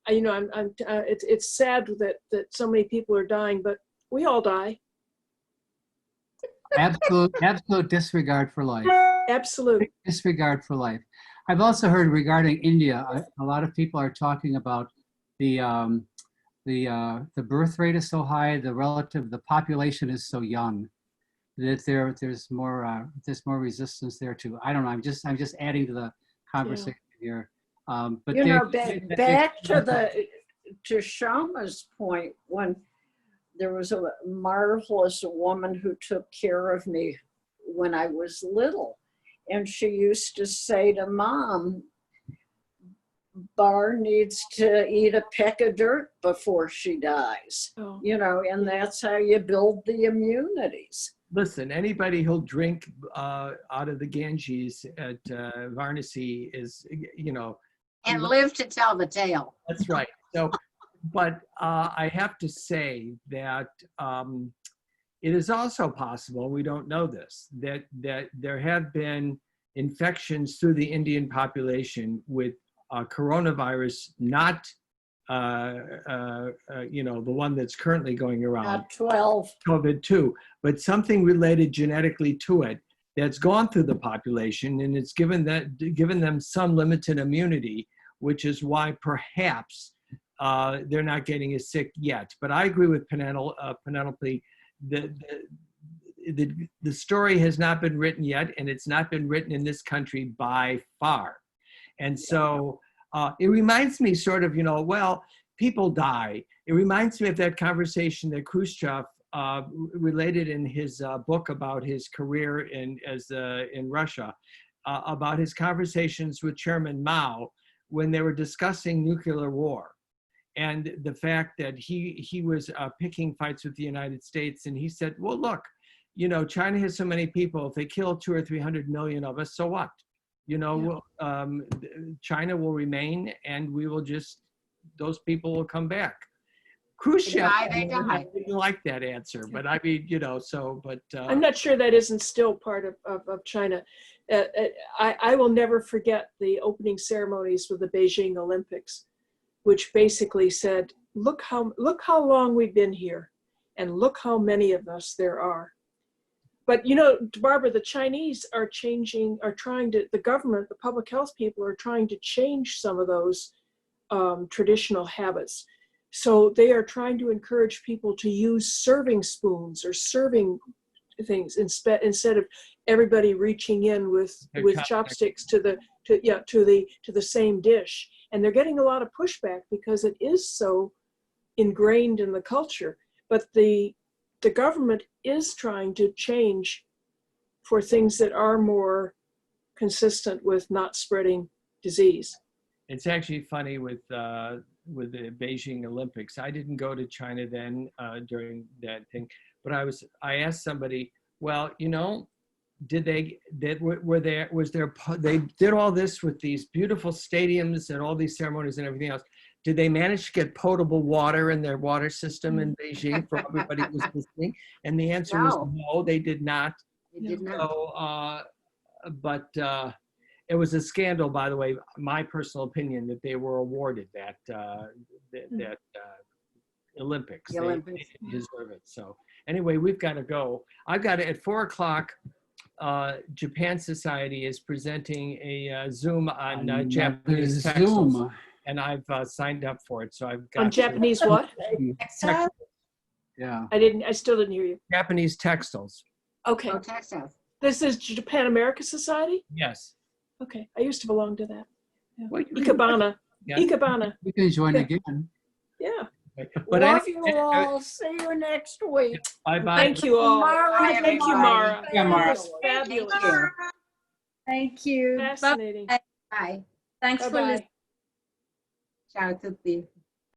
it's sad that so many people are dying, but we all die. Absolute disregard for life. Absolute Disregard for life. I've also heard regarding India, a lot of people are talking about the birth rate is so high, the population is so young that there's more resistance there too. I don't know. I'm just adding to the conversation here. But back to Shama's point, when there was a marvelous woman who took care of me when I was little. And she used to say to Mom, Bar needs to eat a peck of dirt before she dies. Oh. And that's how you build the immunities. Listen, anybody who'll drink out of the Ganges at Varanasi is, And live to tell the tale. That's right. So, but I have to say that it is also possible, we don't know this, that there have been infections through the Indian population with coronavirus, not the one that's currely going around. Not 12. COVID-2, but something related genetically to it that's gone through the population, and it's given them some limited immunity, which is why perhaps they're not getting as sick yet. But I agree with Penelope. The story has not been written yet, and it's not been written in this country by far. And so it reminds me sort of, people die. It reminds me of that conversation that Khrushchev related in his book about his career in Russia, about his conversations with Chairman Mao when they were discussing nuclear war. And the fact that he was picking fights with the United States, and he said, well, look, China has so many people. If they kill 200 or 300 million of us, so what? China will remain, and we will those people will come back. Khrushchev, They die. didn't like that answer, but I mean, I'm not sure that isn't still part of China. I will never forget the opening ceremonies with the Beijing Olympics, which basically said, look how long we've been here, and look how many of us there are. But Barbara, the Chinese the government, the public health people are trying to change some of those traditional habits. So they are trying to encourage people to use serving spoons or serving things instead of everybody reaching in with chopsticks to the same dish. And they're getting a lot of pushback because it is so ingrained in the culture. But the government is trying to change for things that are more consistent with not spreading disease. It's actually funny with the Beijing Olympics. I didn't go to China then during that thing, but I asked somebody, well, you know, they did all this with these beautiful stadiums and all these ceremonies and everything else. Did they manage to get potable water in their water system in Beijing for everybody who was listening? And the answer was no, they did not. They did not. So, but it was a scandal, by the way, my personal opinion, that they were awarded that Olympics. The Olympics. They didn't deserve it. So anyway, we've got to go. I've got to, at 4 o'clock, Japan Society is presenting a Zoom on Japanese textiles. Zoom. And I've signed up for it. So I've got On Japanese what? textiles. Yeah. I still didn't hear you. Japanese textiles. Okay. Oh, textiles. This is Japan America Society? Yes. Okay. I used to belong to that. Yeah. Well, Ikebana. Yeah. Ikebana. You can join Yeah. again. Yeah. But Love you all. See you next week. bye-bye. Thank you all. Mara, Thank you, Mara. Yeah, Mara. That was fabulous. Thank you. Thank you. Fascinating. Bye. Thanks for Bye-bye. listening. Ciao tutti.